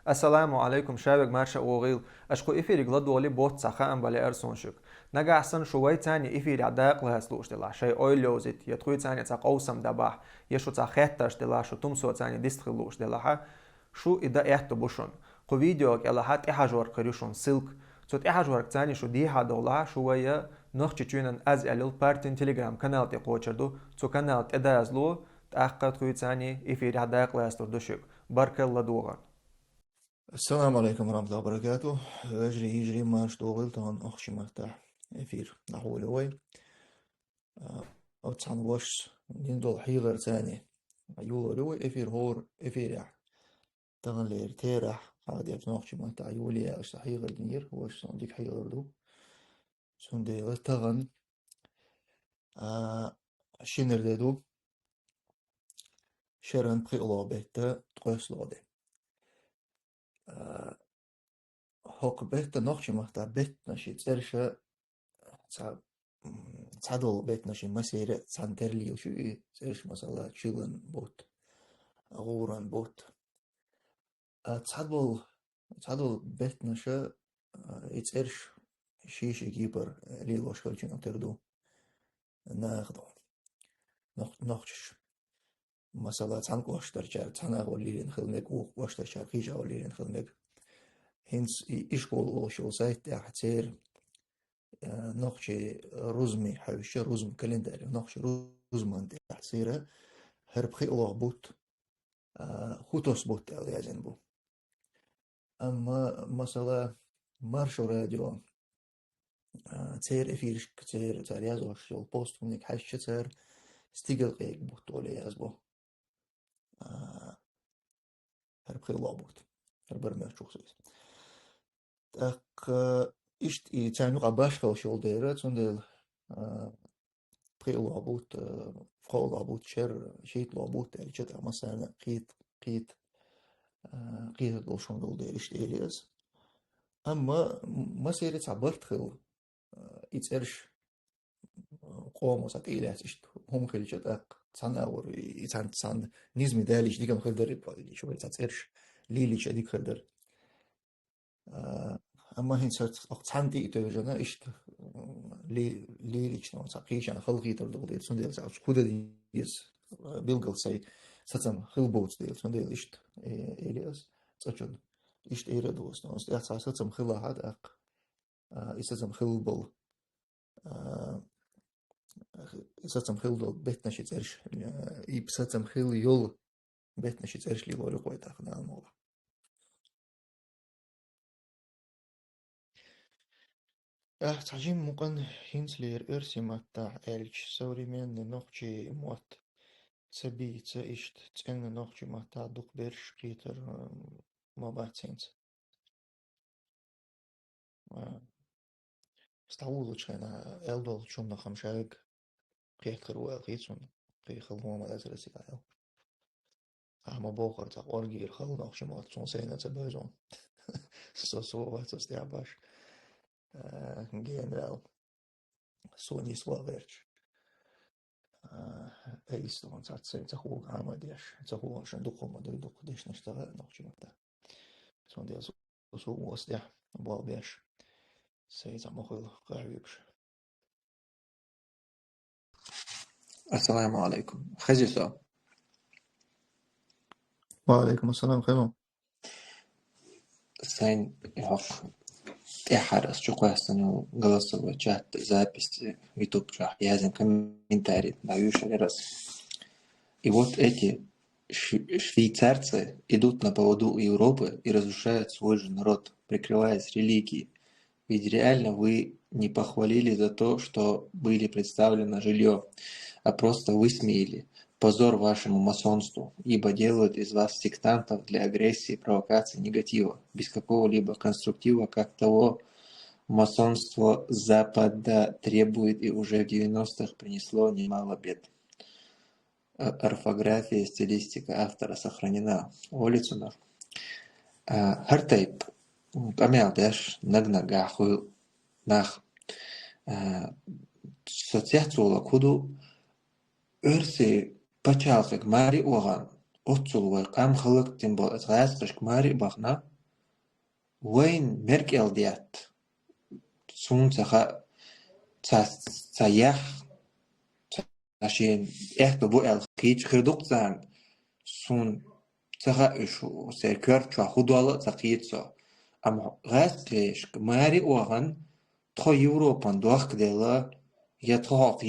السلام عليكم شابك مارشا وغيل اشكو افيري غلدولي بوت سخان بالي ارسونشك نجا احسن شوي تاني افيري عداق لها سلوش دلا شي اويلوزيت يتخوي تاني تاق اوسم دباح يشو تا خيتاش دلا شو تمسو تاني ديستخلوش دلا شو ادا احتو بوشون قو فيديوك الا هات احجور قريشون سلك صوت احجور تاني شو ديها دولا شوية نخشي تشينن از اليل بارتين تيليجرام كانال تي قوچردو تو كانال ادا ازلو تاقت خوي تاني افيري عداق لها سلوش بركة الله دوغان السلام عليكم ورحمة الله وبركاته. يجري ما اشتغل طبعا أخشي مرتاح إفير نحو لوي أو تسعن وش دين دول حيغر ثاني يولو لوي إفير هور إفير يح طبعا لير تيرح عادي أخشي مرتاح يولي أشتا حيغر دير وش صنديق حيغر دو صنديق طبعا شينر ديدو شرن بخي الله بيتا تقوس لودي هوق بيتا نخشي مرتاح بيت نشيت إرشا تعدل بيت نشي مسيرة سانترلي وشو إيش مثلا شيلن بوت غوران بوت تعدل بيت نشا إيش شيش جيبر ليلوش خلچين تردو ناخدو نخش مثلا تانك واشترشار تانا وليلين خلنك واشترشار خيجا وليلين خلنك هنس إشكول وشو سايت تحتير نقشي رزمي حوشي رزم كالنداري نقشي رزمان تحسيرة هربخي الله بوت خوتوس بوت يازن بو أما مثلا مارشو راديو تير إفيرش كتير تاريازو شو البوست منك حش تير ستيجل قيك بوت ولا يازبو هربخي الله بوت هربرمي شو سويس تاق إشت تانو قباش خلشول ديرة تندل بخي لابوت فخو لابوت شر شيت لابوت يعني شتا مثلا قيت قيت دوشون دول ديرش ديريز أما مسيرة عبرت خل يتسرش قوم وسط إيلات إشت هم خل شتا تسان أور يتسان تسان نزمي داليش ديكم خدر يبالي شو يتسرش ليلي شديك خدر أما هين صرت أقطعن دي توجنا إشت ليلي شنو ساقيش أنا خلقي تردو دير سون دير ساقش كودا ديز بيلقل ساي ستم خلبوت دير سون دير إشت إلياس تأجل إشت إيرا دوست نوست إحسا ستم خلا هاد أق إستم خلبل ستم خلبل بيتنا شي ترش إيب ستم خل يول بيتنا شي ترش لي لوري قوي تاخنا الموضوع تعجين مقن هينسلير إرسي متاع إلش современный نوخشي موت تبي تإشت تأن نوخشي متاع دوك بيرش كيتر ما باتسينز استعوض أنا إلدول شون نخم شاك قيتر وقيتون قي خلوه ما لازل سيكايو أما بوخر تقول جير خلو نوخشي موت شون سينا تبازون سو واتس تعباش جنرال سوني سلافيرش ايستون تخوغ عمديش تخوغ عشان دقو ما دوق ديش نشتغل نوخشي متاع سون ديال سو وستيح بالبيش سيد مخيل قاعيبش السلام عليكم خجسو وعليكم السلام خيمة سайн حق إحرص شو قاستنو голосовой чат записи YouTube чат язем комментарий даешь раз. И вот эти швейцарцы идут на поводу у Европы и разрушают свой же народ, прикрываясь религией. Ведь реально вы не похвалили за то, что были представлено жилье, а просто высмеяли. Позор вашему масонству, ибо делают из вас сектантов для агрессии, провокации, негатива, без какого-либо конструктива, как того масонство Запада требует и уже в 90-х принесло немало бед. Орфография и стилистика автора сохранена. Улицу Хартайп Амелдеш Нагнагаху Нах соцсеть Худу Өрсе Пачалсак Мари Оган أتصل وقام خلق تنبو غاز قشك ماري بغنا وين مركل ديات سون تسيح عشان بو الخيج خردوق زان سون إشو سيركر شو خدوالة تقيتسو أم غاز قشك ماري وغن تخو يوروبان دوخ ديلا يتخوق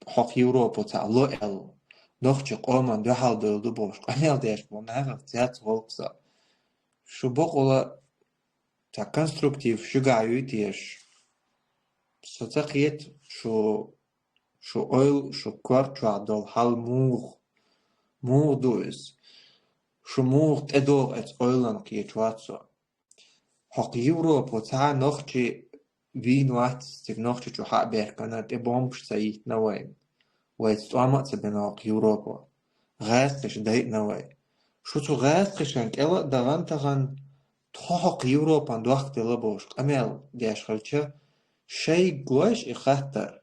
حق يوروبا تعلو نخشى قومان دو حال دولدو بوش قميل ديش بو ناغل تيات غلقسا شو بقولا تا конструктив شو قاعيو تيش ستقيت شو اويل شو كوار شو عدول حال موغ دوز شو موغ تدوغ ات اويلان كي تواتسو حق يوروبا تا نخشى وين وات تك نخشى شو حق بيركنا تبومش سايت نوين ويتطعمت بناق يوروبا غاثش دايت نوي شو تو غاثش انك الا دغان تغان تحق يوروبا دوخت لبوش امال ديش خلچه شي قوش اخاتر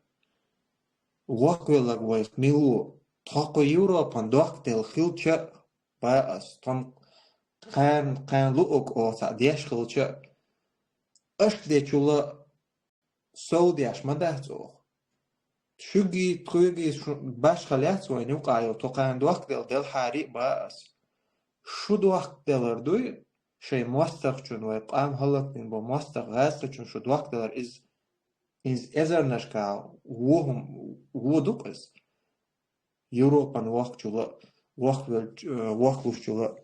وقويلك ويخ ميلو تحق يوروبا دوخت الخلچه باس تم قان لوك اوتا ديش خلچه اشت دي چولا سو ديش مدهتو شوقي تخويقي باش خليات وين يوقعوا توقعن دوقت دل حريق باس شو دوقت دلردوي شيء موثق چون ويقام هلقين بو موثق غاسق چون شو دوقت دلر إز ازرنشكا وودوق إز يوروبان وقت جولا وقت جولا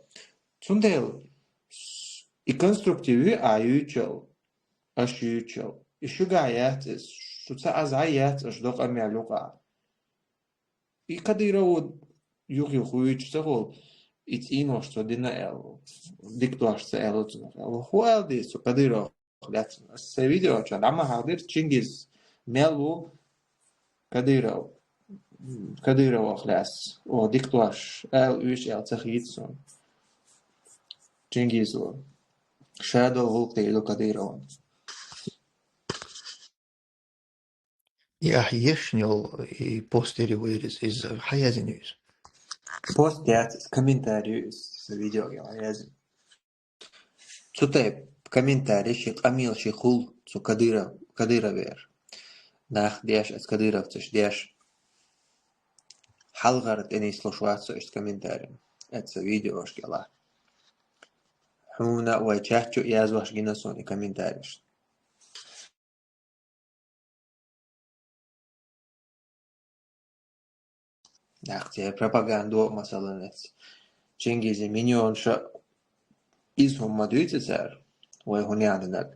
چون دل إكونستركتيوي آيوچل أشيوچل إشو قايات إز شو تأز عيات أشدوق أمي علوقا يقدروا يوغي خويج تقول إتينوش تودينا ديكتوش سألو هو دي سو قدروا خلات السفيديو كان عما حاضر تشينجيز ميلو قدروا خلاص وديكتوش ويش تخييتسون تشينجيزو شادو هوقتي لو قدروا Ja, ješņol I posteriores iz hajaziņus. Postiet комментариus видео yazın. Tutay комментарий şi qamil şi xul su Kadyrov ver. Nach diash as Kadyrov tsh diash halgarat eni sloshwatso ist комментарий. Это видео шкела. Хуна ва чахчу yazwash ginason комментарий. Нахте пропаганду масаланец. Чингизи миньон ша изхом мадуйцер, ой хунянак.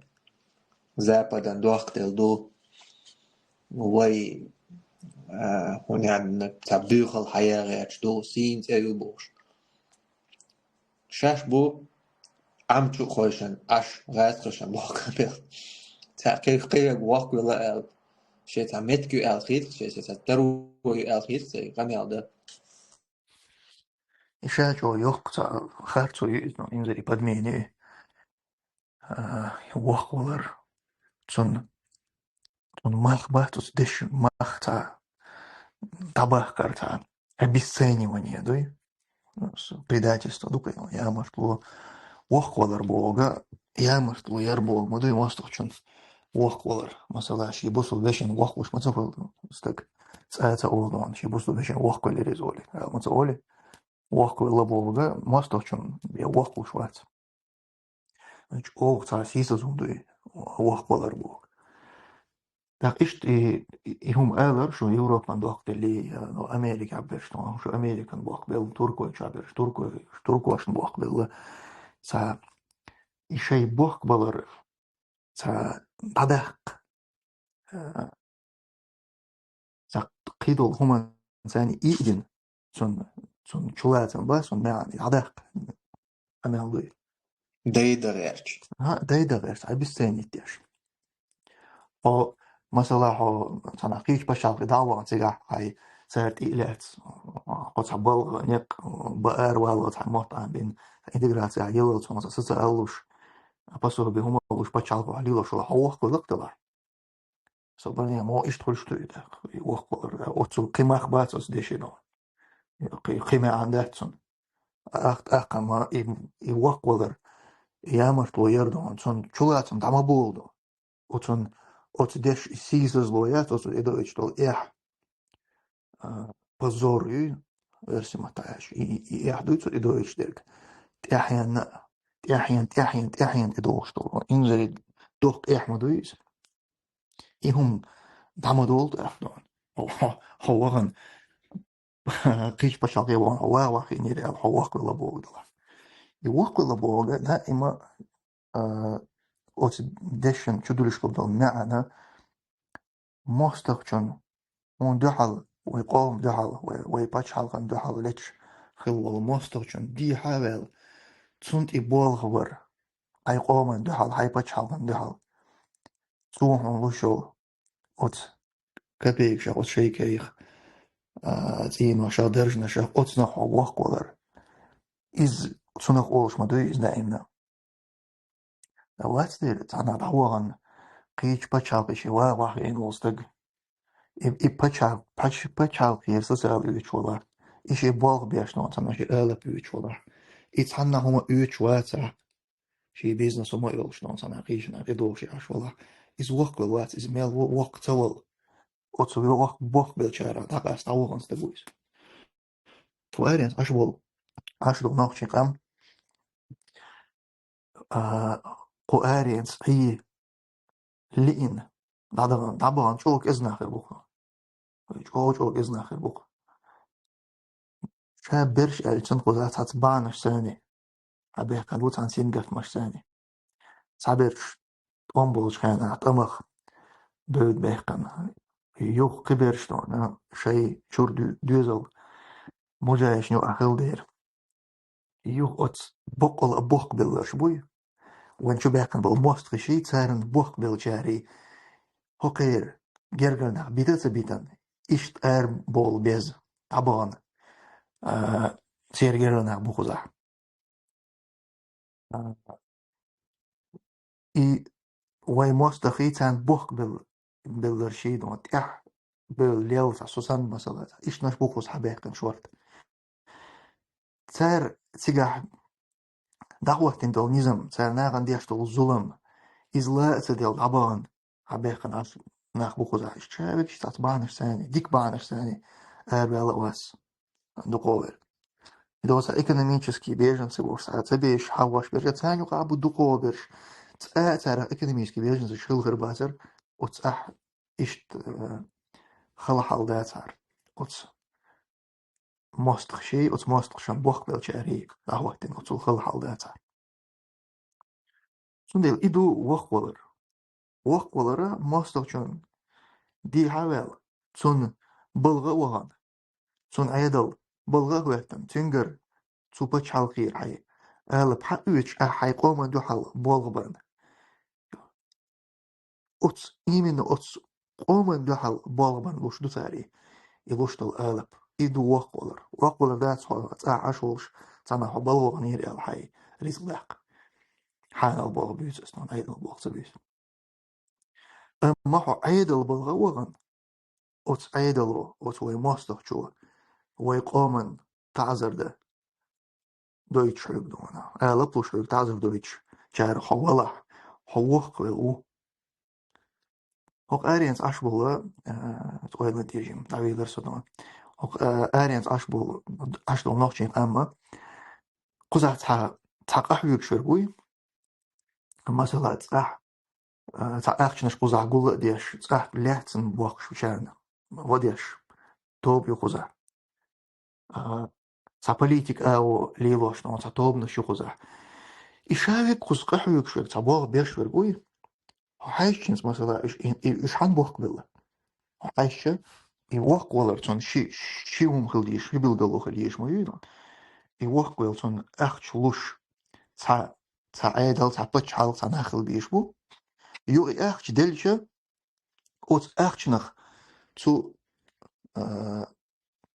Западан доахтел ду ой хунянак табдухал хаягач ду синц эюбош. Шаш бу амчу khoshan ash gazqshan boqabel. Taqif qiyag waqwila el شيء تعمد كي ألخيط شيء تدرو ألخيط قمي هذا Išačo johkta harcu inzeri padmieni waqwalar tun махбатус деш махта табах карта обесценивание, да? Предательство, дупай, я машло waqwalar бога, я машло ярбог, мы да мастах чун waqwalar, масала ши босу вешен waqwuш, мацапал стак цаца олдон, ши босу вешен waqwали резоли, мацаоли waqwala бога, мастах чун я waqwush вац. Значит, ца сисазум да waqwalar бог. Так ишт и هم آلر شو يوروبان دوقت اللي أمريكا عبرشتون شو أمريكان بوقبل تركوا عبرش تركوا عشان بوقبل سا شيء بوقبلر سا بدق سا قيدل هم إنسان إيدن سن شلاتن بس سن يعني بدق أنا أقول دايدا غيرش دايدا غير عبستاني تيش أو مثلا صناعيش بشر دعوة تجاه هاي صارت إيلات قصة بلغ نق بقر والله تعمط عن بين إنتجراسية يلا تصنع سلسلة ألوش بسوا بهم ألوش بتشالقوا عليه لو شو حوق قلقت له صبرني ما إشتغل شو ده وقت أتصل قيمة خبات أصدقائنا قيمة عندك أقما يوقولر يامر لويردون تون شلاتن دما بولدو وتون ديش سيزرز لويات وتون إدو إجتول позорю версия маташ и яхдуйцу и доичдерг تحين إدوشتول إنزل دوخ إحمدويس إهم دامدول تأفدون هو قيش بشاقي وان هو واقي نيري هو ولا بوغدلا يوق ولا بوغ دائما أوت دشن شدولش قبل معنا مستقشن اون دحل ويقوم دحل ويباتش حلقن دحل لتش خلو مستقشن دي حاول تسنت إبول خبر أي قوم دحل هاي باتش حلقن دحل سوهم لشو أوت كبيك شا أوت شيء كيخ زين وشا درجنا شا أوت نحو وقولر إز تسنخ أولش مدوي إز دائمنا واتس دير تانا دعوغن قيش باتش حلقي شوا واحد إنغوستق I pachal Jesus utvolar. Is je bolg bjärsnån som är ölet utvolar. I tanna homa utvolar. She business homa ölsnån som är region är då she ashvolar. Is work what is mel work towel. Otso work bok belchara da gast awons de boys. Twairens ashvol. Ashvol noch chikam. Ko ariens hi liin. Daban chok iznacher buk. Chok iznacher buk. شاب برش ألتن قدرات هتبانش ثاني أبيه كالوت عن سينجف مش ثاني صابرش أمبولش كان أطمخ دود بيقن يوخ كبرش نونا شيء شور دوزل مجايش نو أخل دير يوخ أت بقل بوق بلش بوي وين شو بيقن بالموست خشي تسارن بوق بالجاري هقير جرجرنا بيتت بيتن إشت أر بول بيز طبعا سير جرجرنا بوخزح I way most of it and book بالرشيد وتح بالليل سوسان مثلا إيش نش بوخس حبيقن شورت تار تيجا دعوة تندل نظام تار ناغن ديشتل ظلم إزلاء تدل عبان حبيقن عش ناخ بوخس عش شابك شتات بانش ثاني ديك بانش ثاني أربع لواس دقوبر دوسا экономический беженцы борса цебеш хаваш бежа цаню قابو دقوبرش ترى экономический беженцы шилгер базар وتصح إشت خلا حال داتار وتص ماستخ شيء وتص ماستخ شن بوخ بالشاريك قهوتين وتصل خلا حال داتار سندل إدو وق ولر ماستخ شن دي حوال سن بلغة وهان سن عيدل بلغة وقتن تنجر سوبر حلقير حي بحق ويش حي قوم دو حل بلغة برن أتس إيمن أتس قوم دو حل بلغة برن وش دو تاري يلوشتل ألب إدو وق ولر دات صار عشوش تنا حبلغة غنير الحي رزق حان البلغة بيوت أصلا عيدل بلغة سبيس ما هو عيدل بلغة وغن أتس عيدل أتس وي ماستخ شو وي قوم تعذر ده Deutsch دونا لبوش تعذر دويتش شعر حوالح حوق و هوك أرينس أشبه تقول نتيجة تعبير درسنا هوك أرينس أشبه أشبه نوعين أما قزح تحقق شربوي مثلا تح تأخشنش قزح قول ديش تح لحتن بوقش بشارنا وديش توب يقزح تpolitik أو ليلوش نو توب نشو قزح إشارك قزح يكشر تبوغ بيشور بوي هايشنس مثلا إيش حنبوخ بالله هايشة يوق ولرتون شي خلديش شي بيلدلو خلديش مويدون يوق ولرتون أخشلوش تا عيدل تا بتشال تا نخل بيش بو يو أخش دلشة أوت أخشنخ تو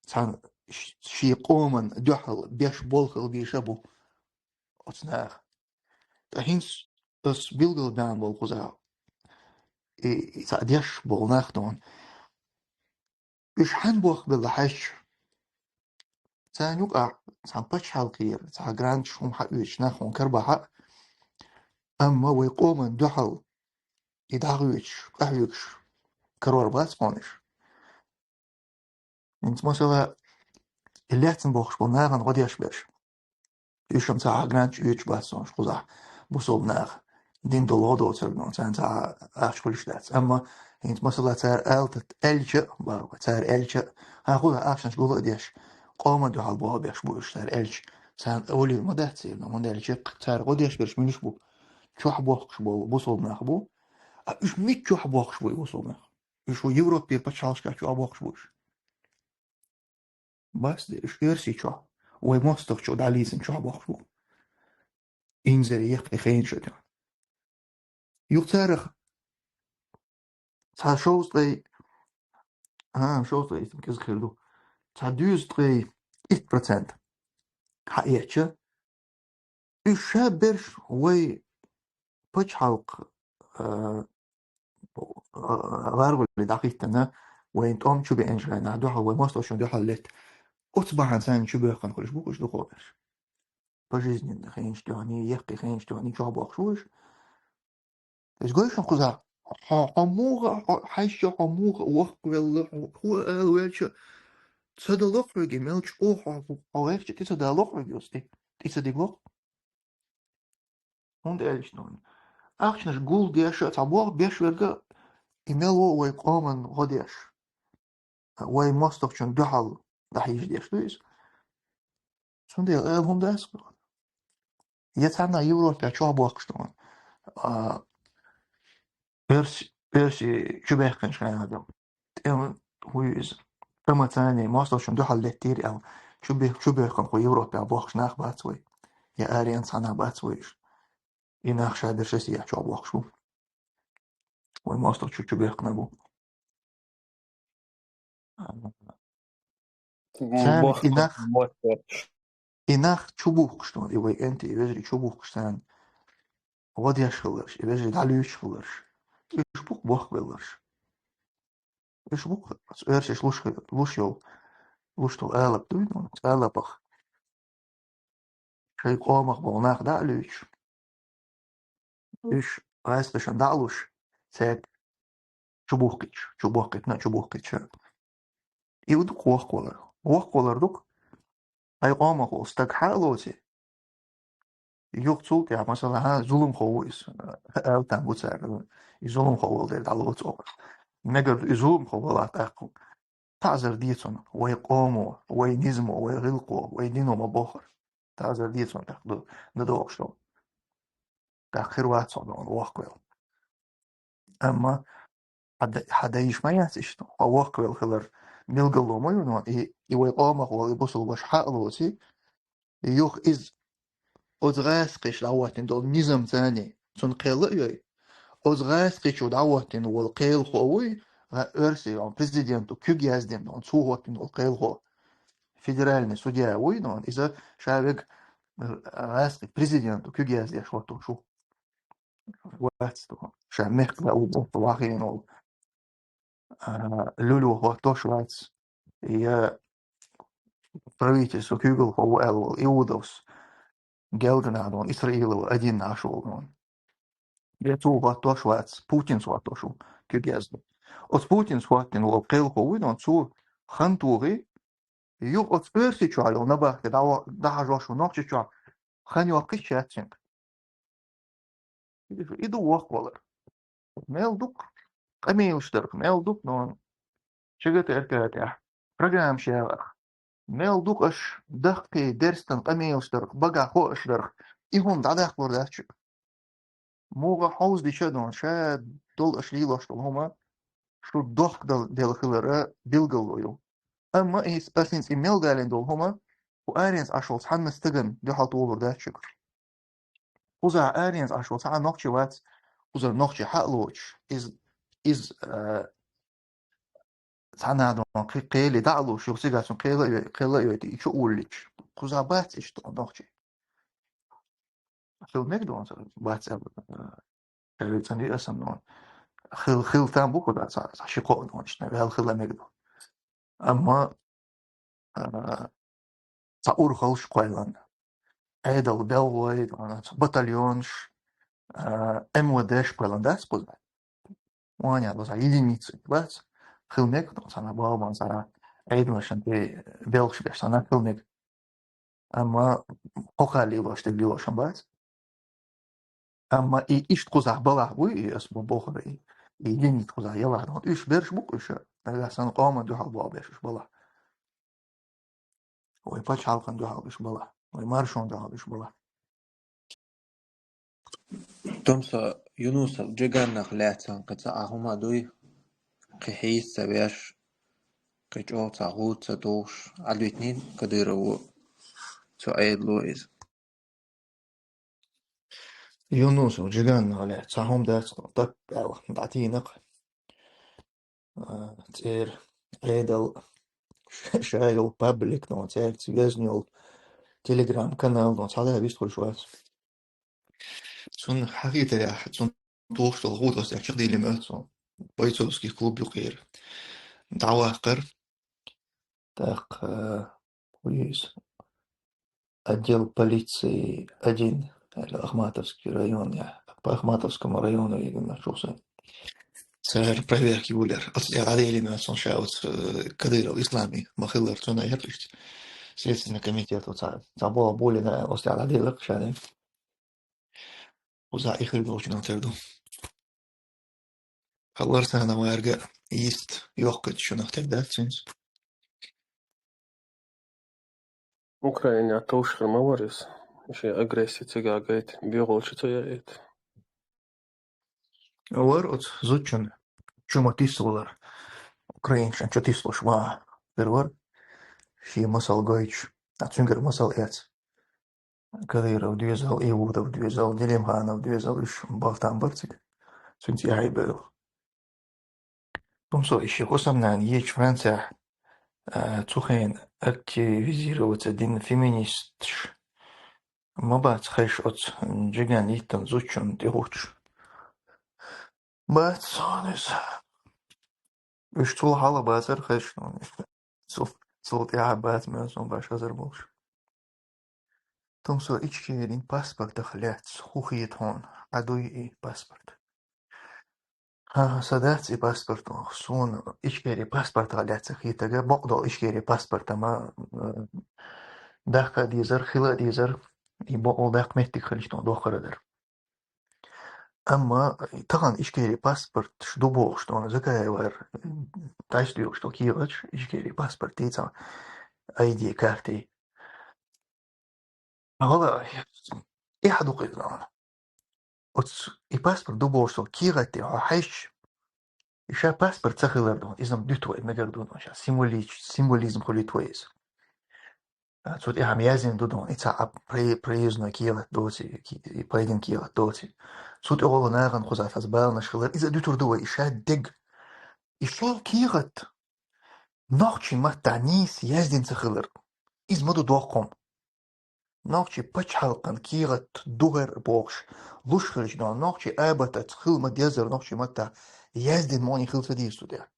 تا شي قومن دحل بيش بولخل بيش بو أوت ناخ تهينس بس بيلدل دان بولخوزا تا ديش بول ناخدون إيش حنبوخ بالله هايش تانيوك تعبتش حلقير تعجران شوم حقوش نخون كربحة أما ويقوم دحل يدعوش أحيوش كرور باس قونش انت مثلا اللي احتن بناغن غادي يشبش يشم تعجران يوش باسونش خزح بوصل ناغ دين دولادو ترنون تاع كلش دات أما انت مثلا تار آلت ألجأ تار ألجأ هاخدها أحسن تقول ديش قوم دحل بوها بيش بوش تار ألج سان أولي ما ده تصير من ألجأ تار غادي يشبش منش بو شو حبوخش بو بوصل ناغ بو مش ميت شو حبوخش بو بوصل ناغ شو يوروبي بتشالش كاتشو أبوخش بوش بس إيش إرسي شو ومستخ شو داليزن شو أبوخش بو إنزل يخي خين شو ده يختارخ تا شوز طي شوز طي كذا خيردو تا دوز طي 1% حقيقة إيش برش وي بتش حلق غارغ اللي دقيقة وين تقوم شو بإنجلنا دوحة ومستخ شو دوحة لت أصبح إنسان شو بيخن كلش بوكش دو خورش بجيزني خينش تاني يخي خينش تاني شو أبوخشوش إيش قويش نخوزها حموغ حيش حموغ وقت ولا هو ويلش تصدق لقرق ملش أو هيك تصدق لقرق يوستي تصدق لق هون إيش نون أخشنش قول ديش تعبوغ بيش ورقة إيميلو ويقامن غديش وي مستخشن دحل دحيش ديش دويس سندي هم داس يتعنا يورو تاع بوقشتون بيرسي شبيخنش كان هذا ويز أما تاني مستخشن دحل لتير أو شبيخن خو يورو تاع بوقش ناخ باتوي يا أريان صنع باتويش يناخ شادر شسي يحشو بوقشو وي مستخشن شبيخن أبو سان Boh, إناخ شبوخشتون إيوي أنت إيوزري شبوخشتان غادي يشخلرش إيوزري دالو يشخلرش إيش بوخ بلرش إيش بوخ إيش لوش يو لوش تو آلب دوينون آلبخ شي قامخ بوناخ دالوش إيش راستشن دالوش ساك شبوخكيتش يودوك وخ دوك أي قامخ وستك حالوتي يوقتو يا مثلا ها ظلم خويس آلتان بوتسار يظلم خوال دير دالوتو نقدر يظلم خوالات أقو تعذر ديتون ويقوموا وينزموا ويغلقوا ويدينوا مباخر تعذر ديتون تاخدو ندوغشو تأخير واتسون واقويل أما حدا يشميات إشتو واقويل خلر ملقلو ميونون ويقوموا ويبصوا وش حقلوتي يوخ إز أزغاسقش دعواتين دول نظام تاني تون قيل أزغاسقش دعواتين والقيل خوي أرسي عن بريزيدنت وكيجي هزدين عن صوهوتين والقيل خو فيدرالني سوديا وينون إذا شابك غاسقي بريزيدنت وكيجي هزدي شوتو شو واتستو شامخ بقى واخين لولو هو توشواتس هي правительство Kugel هو إيودوس جالدنا دون إسرائيل وأدين عشول يتو هو شواتس بوتين سواتو شو كيجازدو أس بوتين سواتين والقيل هو دون سو خنتوغي يو أس بيرسي شو على نبا كدعوة دعجوا شو نقش شو خان يوقش شاتين إدو وقولر ميل دوك أمي وشترك ميل دوك نون شغلت إركاتيح برنامج شاوخ ميل دوك أش دقي درستن أمي وشترك بقى خو أشترك إيهم دعداخ برداتش موغا حوز دي شادون شاد دول أشليل هما شو الضغط ديال خلرا بيلقلويو أما إيس أسينس إيميل دالين دول هما وآرينس أشول صحن مستغن دي حطول برداتش وزع آرينس أشول صحن نوكشي وات وزر نوكشي حقلوش إز صحن قيلي دعلو شو سيغاسون قيلي يوتي شو أوليش وزع بات إشتو نوكشي خل ميكدون بات خل تاني أسم نون خل تام بوكو دا شقو نون إشنا بهال خل ميكدون أما urholš qoilan. Eidal belvoid, батальонш, МВДш qoilan das pozna. Ваня, was единицы, бац. Хилмек, sana балбан, sana eidlashan te belшбеш, sana хилмек. Ama hoqali başta gliyoşan bas. Ama iş quzaq balaq bu esmu boxri. Yeni quzaq yalan. Üç berş bu iş. Sen qama duhal bu beş bala. Oy paç halqan duhal iş bala. Oy marşon duhal iş bala. تمسا يونوسا جيجانا خلاتان قتا أهما دوي قحيس سبيش قيجوتا غوتا دوش عدويتنين قديرو سعيد لويز Yunus jigan ale sahom da tak datinak ter edel شايل public no ter связнул telegram kanal no sada bist kol shwas sun حقيقة يا sun توش الغوط بس يحشق دي لما sun بيتوسكي كلوب يقير دعواقر так ويس отдел полиции 1 Ахматовский район я по Ахматовскому району я нашелся سهر проверки ولر أصل عليه لما صن شاوت كدير الإسلامي ما خلر تونا يرتش سياسة كميتيات وصار صابوا بولنا أصل عليه لك شان وزع إخر دوش نتردو خلرت أنا وارجع يست يوقت شو نحتاج ده سنس Ukraiņā tūškar mavaris, šī agresija cigā gait, biolūči iet. ورقت زوجن شو ما تيسولر أوكرين شان شو تيسلو شوا برور شي مسال جايش أتشنجر مسال إيات كذير وديزل إيوود وديزل ديليم هانا وديزل إيش بافتان برتك سنتي هاي بيرو تمسو إيشي قسم نان ييش فرنسا تخين активизироваться один феминист ما بعد خيش أت جيجان يتن زوجن تيهوش بعد صانس إيش طول حالا بازر خيش صوت يعبات مازون باش هزر بوش تمسو إيش كيرين باسبورت دخلات خوخيت هون عدوي إيه باسبورت صدقت إيه باسبورت خصون إيش كيري باسبورت غلات خيتاجا بقدر إيش كيري باسبورت ما داخل ديزر خلا ديزر يبقى داخل مهتك خليشتون داخل در أما طبعا إيش كيري باسبورت شدو بوشتون زكاة ور تايش ديوشتو كيوش إيش كيري باسبورت تيتا أيدي كارتي هذا إيه حدو قيدنا أتس إيه باسبورت دو بوشتو كيغتي حيش إيشا باسبورت سخيلر دون إذن ديتوي مجردون إيشا سيمبوليزم خلي تويز Тут я мязин дудон, ица приезно киела доти, и пойдем киела доти. Тут оголо наган хузаф аз бал нашхилер, иза дютур дуа иша дег. Ишо киелат, нохчи маттанис яздин цахилер. Из моду дохом. Нохчи пачхалкан киелат дугер бокш. Лушхилж дон, нохчи абата цхил мадязер, нохчи матта яздин мони хил садир студия.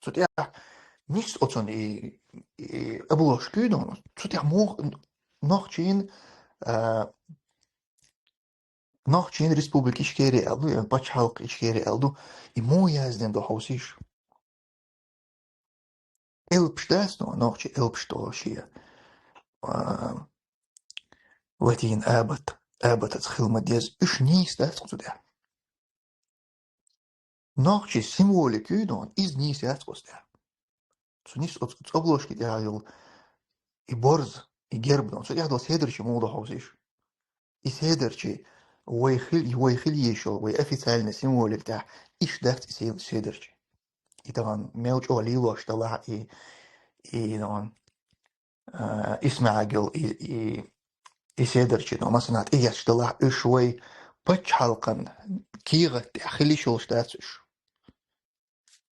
Тут я niks otson abolosh kudon. Тут я мог нохчин ناخچین ریسپوبلیک işgeri eldu, yani baş halk işgeri eldu. İmo yazden do hausiş. Elpştes no, naخçi elpşto şiye. Vatin abat atxilma diyaz. Üç nis das tutuyor. Naخçi simvolik udon iz nis yaz tutuyor. Nis obloş ki ya yol i borz i gerbdon. So ya do sederçi mo do hausiş. I sederçi ويخل يشو ويأفيسالنا سيمولك تاع إيش دافت سيدرج طبعا موج أولي واش طلع طبعا اسمع قل سيدرج ما سمعت إيش طلع شوي بتش حلقا كيغة خلي شو شتاتش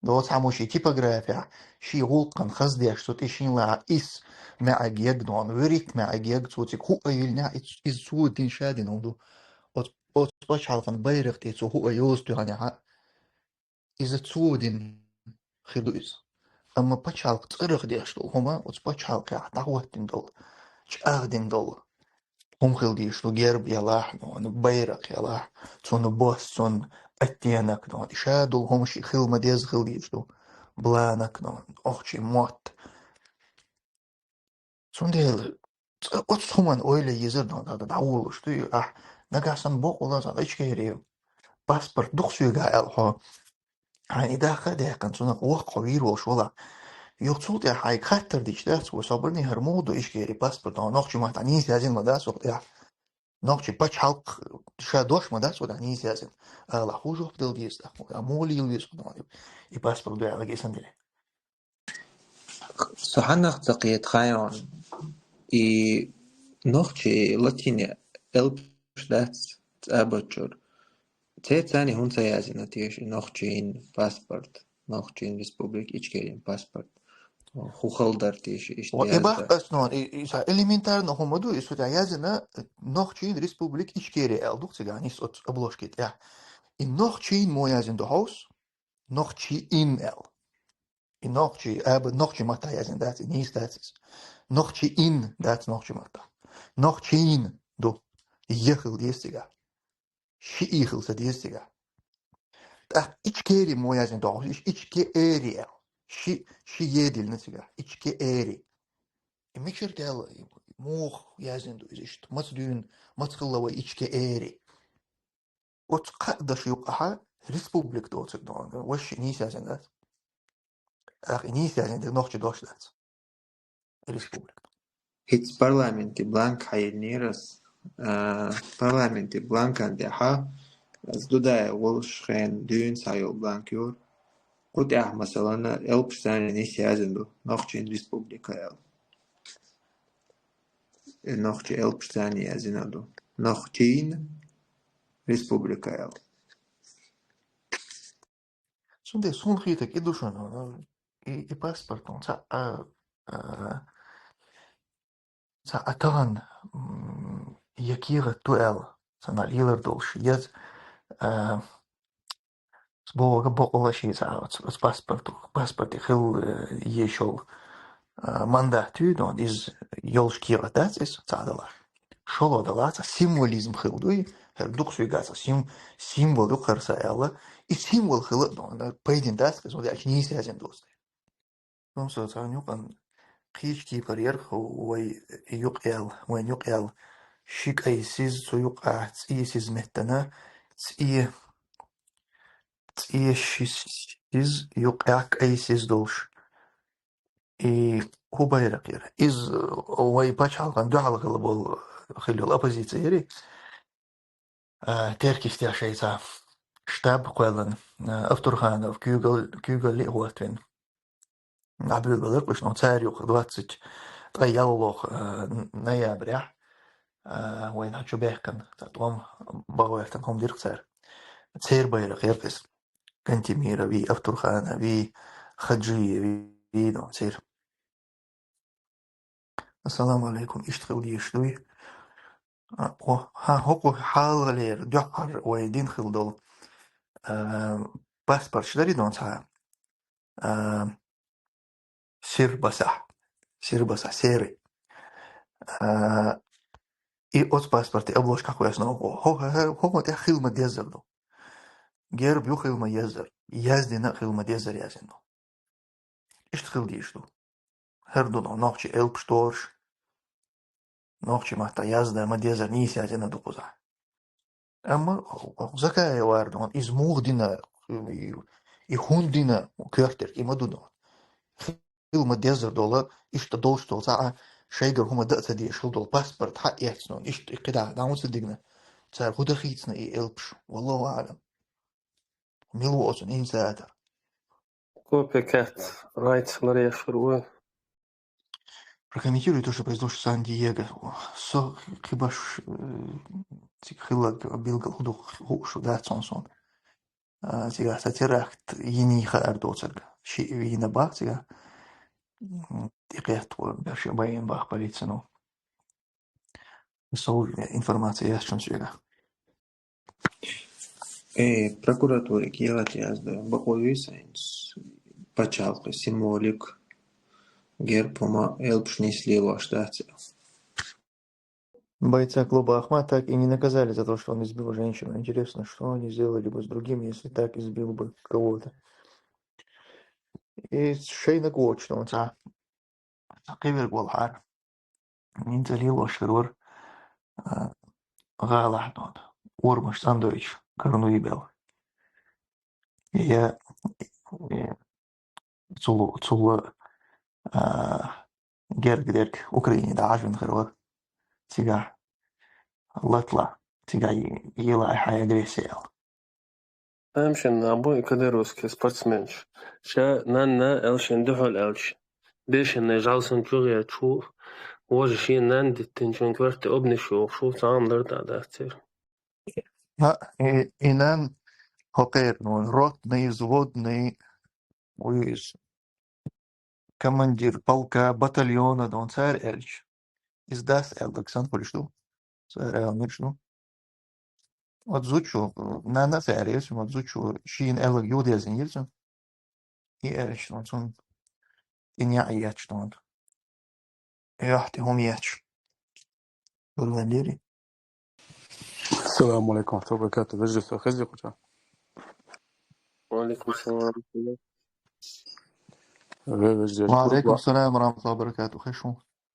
دوت عموشي تيبوغرافيا شي غولقا خزدي أشتوت إيشين لا إس مع جيج دون وريت مع جيج توتيك هو أيلنا إز سود دين شادين هندو باش حالفن بيرغت يتسو هو يوز تغني إذا تسودين خلوز أما بتشالق تقرق ديشتو هما وتبتشالق يا دعوتين دول شاغدين دول هم خل ديشتو جرب يلاح نون بيرق يلاح تون بوس تون أتينك نون شادو هم شي خل مديز خل ديشتو بلانك نون أختي موت تون ديل أتس همان أويل يزر نون هذا دعول شتو نقاسم بوق ولا زاد إيش كيريو باسبورت دخسو قاعد ها يعني ده كان تون وق قوير وشولا يقصد يا حي خاطر ديش داس وصبرني هرمود إيش كيري باسبورت نوخش ما تعنيش لازم ما داس وقت نوخش بتش حلق شادوش ما داس وتعنيش لازم لا هو جو بدل ديس ده مولي يليس باسبورت ده على جيسان دي Sohanach taqiyat khayon I nochi latine elpstats abachur. Tani hun sayazina tieši nochchin pasport, nochchin republik ichkerin pasport. Hukhaldar tieši وإباح ishtiyazda. أصلا إذا إليمنتار نهم دو يسود عيازنا نوخشين ريسبوبليك إشكيري ألدوك يعني سوت أبلوش كيت يا النوخشين مو يازن دو هوس نوخشي إن أل النوخشي نوخشي ماتا يازن دات نيس داتس نوخشي إن دات نوخشي ماتا نوخشين دو يخل ديستيغا شي يخل سديستيغا تا إشكيري مو يازن دو هوس إشكيري أل شي يدل نتيغا إشكيري ميكشر ديال موخ يازن دو إيشت مصدون مصخلا وإيشكي إيري وتقدش يقعها ريسبوبليك دوتك دون وش نيس يازن دات أخي نيس يازن دات نوخش دوش دات ريسبوبليك It's parlamenti blank hayniras. Parlamenti blankan deha. Zdudaya wolschen dün sayol blankyor. Qut مثلا elpstan nisyazendu. Nochchin republika el. Nochchi elpstan yazinadu. Nochchin republika el. سون سون خيتك إدو شنو إي باسبورتون تا أتغن يكيغ توال سنة إيلر دولش يز بوغ شيء باسبورت خل يشول مانداتو دون إز يولش كيغ داتس تعدلا شلو دلات سيمبوليزم خلدوي هردوك سويغاتا سيمبول دو قرصا الا إي سيمبول خلد دون بيدين داتس كسو دي أشني سيازن دوست نوم سو تان يوقن قيش كي برير وي يقال وين يقال شيك أي سيز سو يقع تسي سيز مهتنا تسي شيز يقعك أي سيز دوش إي هو بايرقير إز وي باش حلقان دو حلقة لبول خلو الأبوزيتيري تركيش تاع شيء شتاب قوالن أفترخان في كيوغل لي هو تين عبد البلق باش نوتاريو دواتسج طيالوخ نيابريح وين هاتشو بيحكن تاتوام باويرتن هم ديركتار تسير بايرق يرقس كنتي ميرا بي أفترخان بي خجي بي دون تسير السلام عليكم اشتغل يشتوي ها هوكو حال غلير جحر ويدين خلدول باسبور شدري دون تها سير بسح سيري إي أوت باسبورتي أبلوش كاكو يسنو هو تي خيل ما ديزر دو غير بيو خيل ما يزر يزدنا خيل ما ديزر يزنو اشتغل ديشتو هردو نوخشي إلبشتورش نوخشي مهتا يزدا ما ديزر نيس يزنا دو قزع أما زكايا واردون إز موغ دينا يخون دينا كيرتر إما دونو خيل ما ديزر دولا إشتا دوش دول ساعة شيغر هما دقتا دي شل دول باسبورت حق يحسنون إشت قدع دعون صدقنا صار هو دخيتنا إي إلبش والله أعلم ميلو أصن إن ساعتها Copycat rights нарежу. прокомментируй то, что произошло в Сан-Диего. Со хиба ж хилаг билгал хушу да цонсон. Сега сатирахт йини хардоцаг. Ши вина бах сега. Тикет берш باين бах полицину. Со информация яшчун сега. Prokuratūra kielati jāsdeva bakoju izsaiņas. пачалкы, символик, герб, ума элпшнис лило штате. Бойца клуба Ахмат так и не наказали за то, что он избил женщину. Интересно, что они сделали бы с другим, если так избил бы кого-то. И шейна коч, что он кивер голхар. Нинца лило шервар غالح نون ورمش ساندويتش كرنو يبل هي تسولو جرك ديرك أوكراني دا عجبن خروار تيجا لطلع تيجا يلا حياة جريسيل أمشن أبوي كدروس كسبورتسمنش شا نانا ألشن دحول ألش بيشن نجالسن جوغيا تشوف وجه شي نان دتنشن كورت أبني شو تعمل دا تصير ها إنان هقير نون رotный взводный ويز командир полка батальона дон царь Эльч издас Элдоксан полишту царь Элмиршну отзучу на царь отзучу шин Элг юдезин йельцун и Эльч нон إني عياتش طبعا يحتي هم ياتش والغنديري السلام عليكم ورحمة الله وبركاته. بجلس أخزي قجا. وعليكم السلام ورحمة الله بجلس وعليكم السلام ورحمة الله وبركاته. خشوا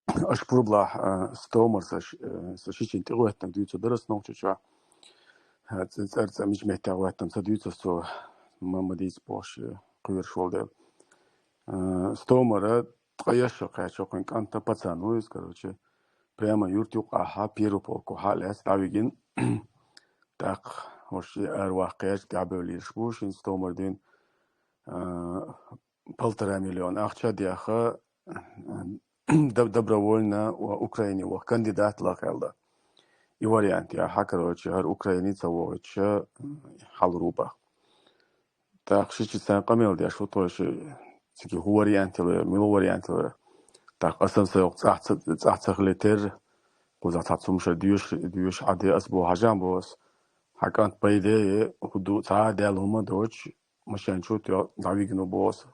أشكر الله ستومر سشيشين تغوهتنا ديوتو درس نوچا هاد زرز مش محتاجوهتنا سديوتو سو ما ديس باش قير شولدل ستومر تغيش قاچوقن كانت пацануис короче прямо юртюк аха пиру полку халес давигин так вообще арвахкеш габелиш бушин ستومر дин 1,5 миллиона акча диаха добровольно в Украине в кандидат лахалда. И вариант я короче هر украинец воч халруба. Так шичисан камел дя что то сики вариант мил вариант так асансо цахцахлетер قوزاتاتسومش ديوش عادي أسبوع هجام بوس حكانت بيدي هدو تعادل هما دوش مشان شو تيا داويجنو بوس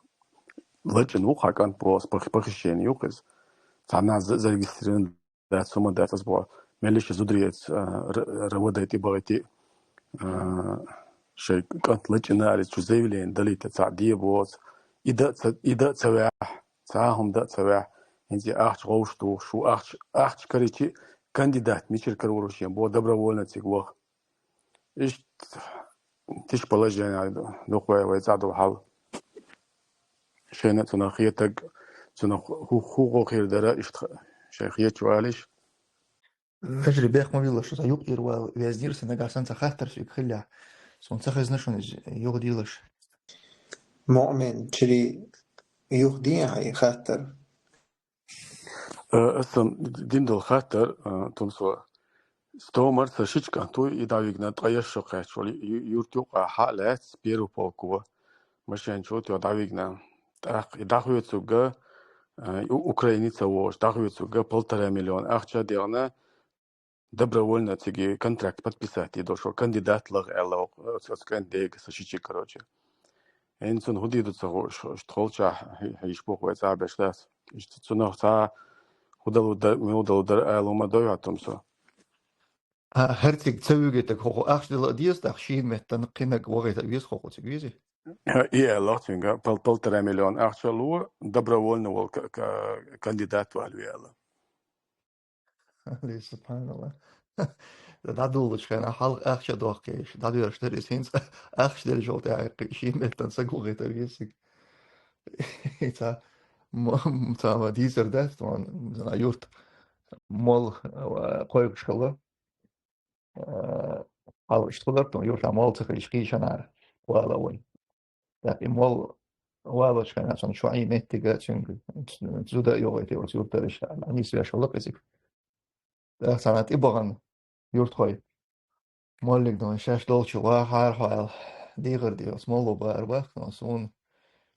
لجنو حكانت بوس بخشين يوكس تعنا زرجسترين دات سوما دات أسبوع مليش زودريت روديتي بغيتي شيء كانت لجنة على جزيلين دليت تعدي بوس إذا تسويح تعهم دا تسويح إنتي أخش غوشتو شو أخش كريتي кандидат мичер карворушен бо добровольно тигвах иш тиш положение дохвай вайцаду хал шена цунахиетаг цунах ху خيردара иш шайхиет чуалиш فجري بيخ ما بيلا شو تيوق إروا ويزدير سنجا سنتا خاطر في خلا سون تخز نشون يوغ ديلش مؤمن تري يخدين هاي خاطر أصلا دين دول خاطر تمسوا ستومر سشيش كانتو يداويجنا تغير شقة شولي يورتيوق حالات بيرو بوكوا مشان شو تيو داويجنا داخوي تسوغا أوكراني تسووش داخوي تسوغا 1,5 مليون أخشى ديانا добровольно تيجي контракт подписать и дошел кандидат лаг элло соскан дег сашичи короче энсон худиду цого штолча хишбох вайца бешлас цунох ца худалу да меудалу да элома доя томсо هرتك تسويقتك هو أخش دل ديس تخشين مهتن قيمك وغيت أبيس خو تسويزي и латвинга 1,5 миллион ахчалу добровольно вол кандидат валюела سبحان الله دا دولش كان حلق أخش دوخيش دا دولش تريسين أخش دل جوت عقيشين مهتن سقو غيت أبيسك تا ما ديزر دات طبعا زنا يورت مول قوي شكله حاول اشتغل تو يورت مول تخليش قيشنا ولا وين لكن مول ولا كان عشان شوي مهتجات شنو زودا يوغيتي وسيورت ليش أني سوي شغله كذي سنة إبغان يورت خوي مولك دون شاش دولش واحد حال ديغر دي اسمولو باربخ نسون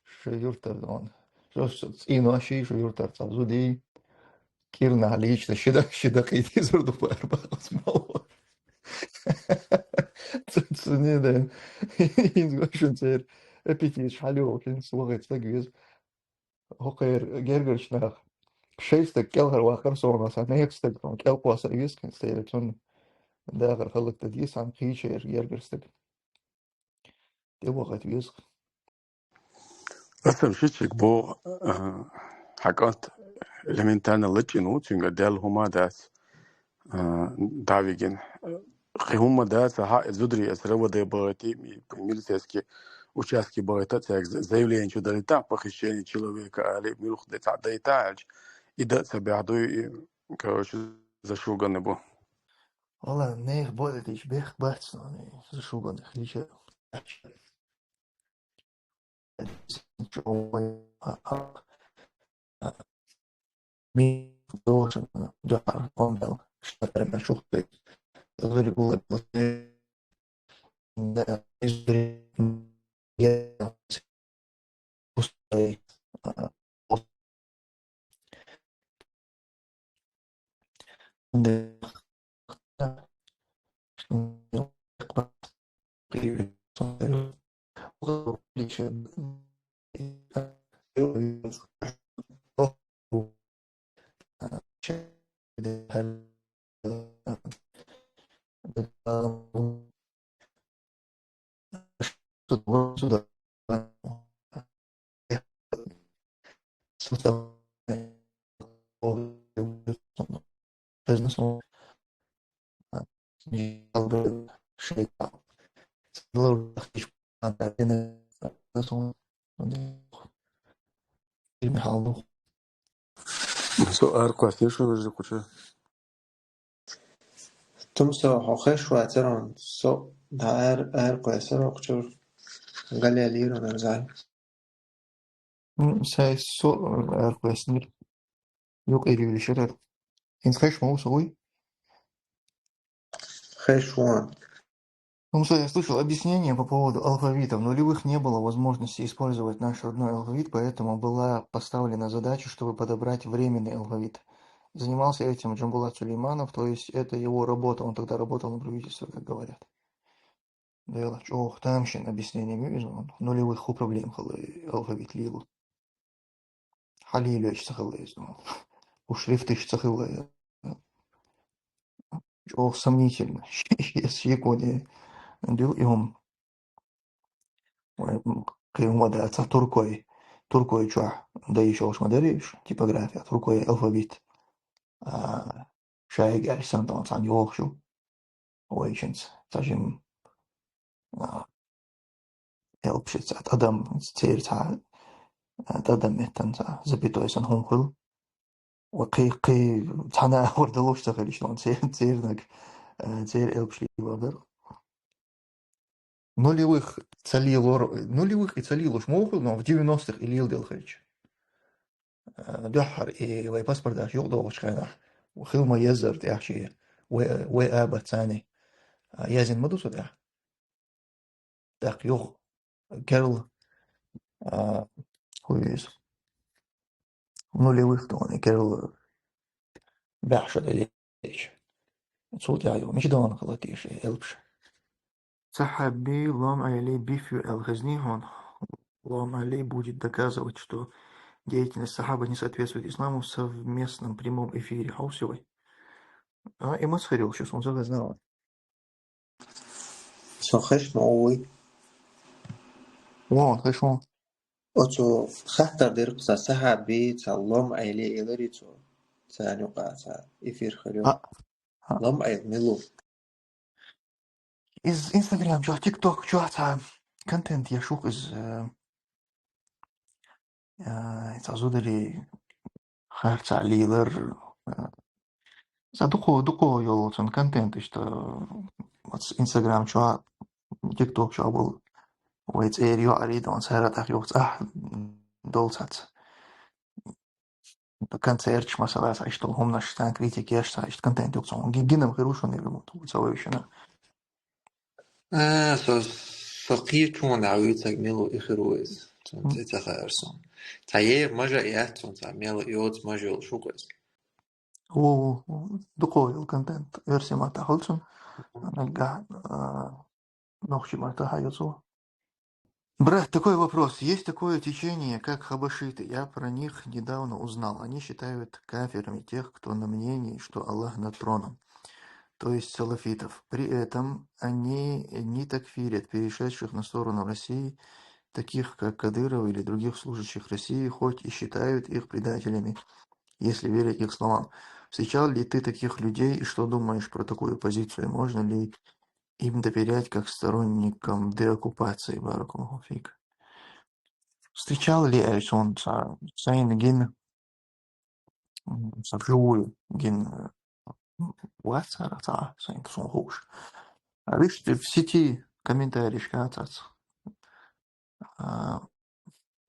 شو يورت دون شو إنه شو يورت تزودي كيرنا عليش شدا قيدي زردو باربخ اسمولو تسني ده ينزل شنتر epitīs xaļo, kins logais tagad hokair gergeršnāk. Šeistek kelhar vakar sonas, neekstek, un kelpos ar viskins teirek, un dāgar halak tad iesām kīšēr gergerstek. Tie wakat visk. أصلا شيء بو حاجات elementarna لتشينو تشينغا ديال هما داس دافيجن هما داس ها زودري أسروا ده بغتي ميلسيسكي участки бывают заявление что дали там похищение человека али милух де تعديتاج и да себя и короче зашуганы был. Вала, нех будет иш бех бац, зашуган хличе. Ми должен джар помнил, что это шухты. Говорю, было да, я пустой. سؤال كويس شو بيجي كوتشي Tum so hochesh wateron so da kwesero kuchur gali aliro narzai. Sai so арквестнер. Юк или шерер. Инсхэш мау сой. Hesh one. Я слышал объяснение по поводу алфавита. В нулевых не было возможности использовать наш родной алфавит, поэтому была поставлена задача, чтобы подобрать временный алфавит. Занимался этим Джамбулат Сулейманов, то есть это его работа, он тогда работал на правительстве, как говорят. Да, ох, там еще объяснение вижу, он в нулевых проблем алфавит лилу. Халилю чахалез, у шрифты чахалез. Ох, сомнительно. Если яконе дил им كيما دا تركوي شوح دا يشوش مدريش تيبوغرافيا تركوي الفابيت شايق أحسن طبعا عن يوخشو ويشنس تاجم يلبشت أدم تير تاع أدم متن تاع زبيتو يسن هونخل وقي تانا وردلوش تغلي شلون تير نك تير يلبشلي وابر нулевых и цалилуш мохул, но в 90-х Ильил Делхович. دحر وي باسبورت اش يقدر وشخنا وخيل يزر تاحشي وي ابا ثاني يازن مدوس داق يوغ كارل كويس نولي ويختون كارل بحش ليش صوت يعيو مش دون خلاتيش البش صحابي лом علي бифю الغزني هون лом علي будет доказывать, что деятельность сахаба не соответствует исламу в совместном прямом эфире Хаусевой. И мы сходил, сейчас он загазнал. So hesh maui. Вон, хорошо. Oto khatar dirqsa sahabi ta lom aile ilarito ta nuqata ifir khaliyo. Lom aile milu. Из Instagram, что TikTok, что контент я шух из تعزودري خارج ليلر دقو يولتن контент что Instagram что TikTok что был ويت ايريو اريد ان سهرة تخيوت دولتات концерт مثلا что هم نشتان критики что контент يوصل جينا مخيروش ونيرموت وتسويشنا So qiychun awitag milu ikhiruiz. Tita khairson. Tayer maja yahtun ta milu yod majul shukos. دقو الكونتنت ارسي ما تاخلصن نلقى نوخشي ما تحيصو Брат, такой вопрос. Есть такое течение, как хабашиты. Я про них недавно узнал. Они считают кафирами тех, кто на мнении, что Аллах над троном, то есть салафитов. При этом они не такфирят перешедших на сторону России, таких как Кадыров или других служащих России, хоть и считают их предателями, если верить их словам. Встречал ли ты таких людей и что думаешь про такую позицию? Можно ли им доверять как сторонникам деоккупации? Баракаллаху фик. Встречал ли Эльсон Сайн Гин вживую Гин Уатсара Сайн Хуш? Видишь, в сети комментарии шкататься.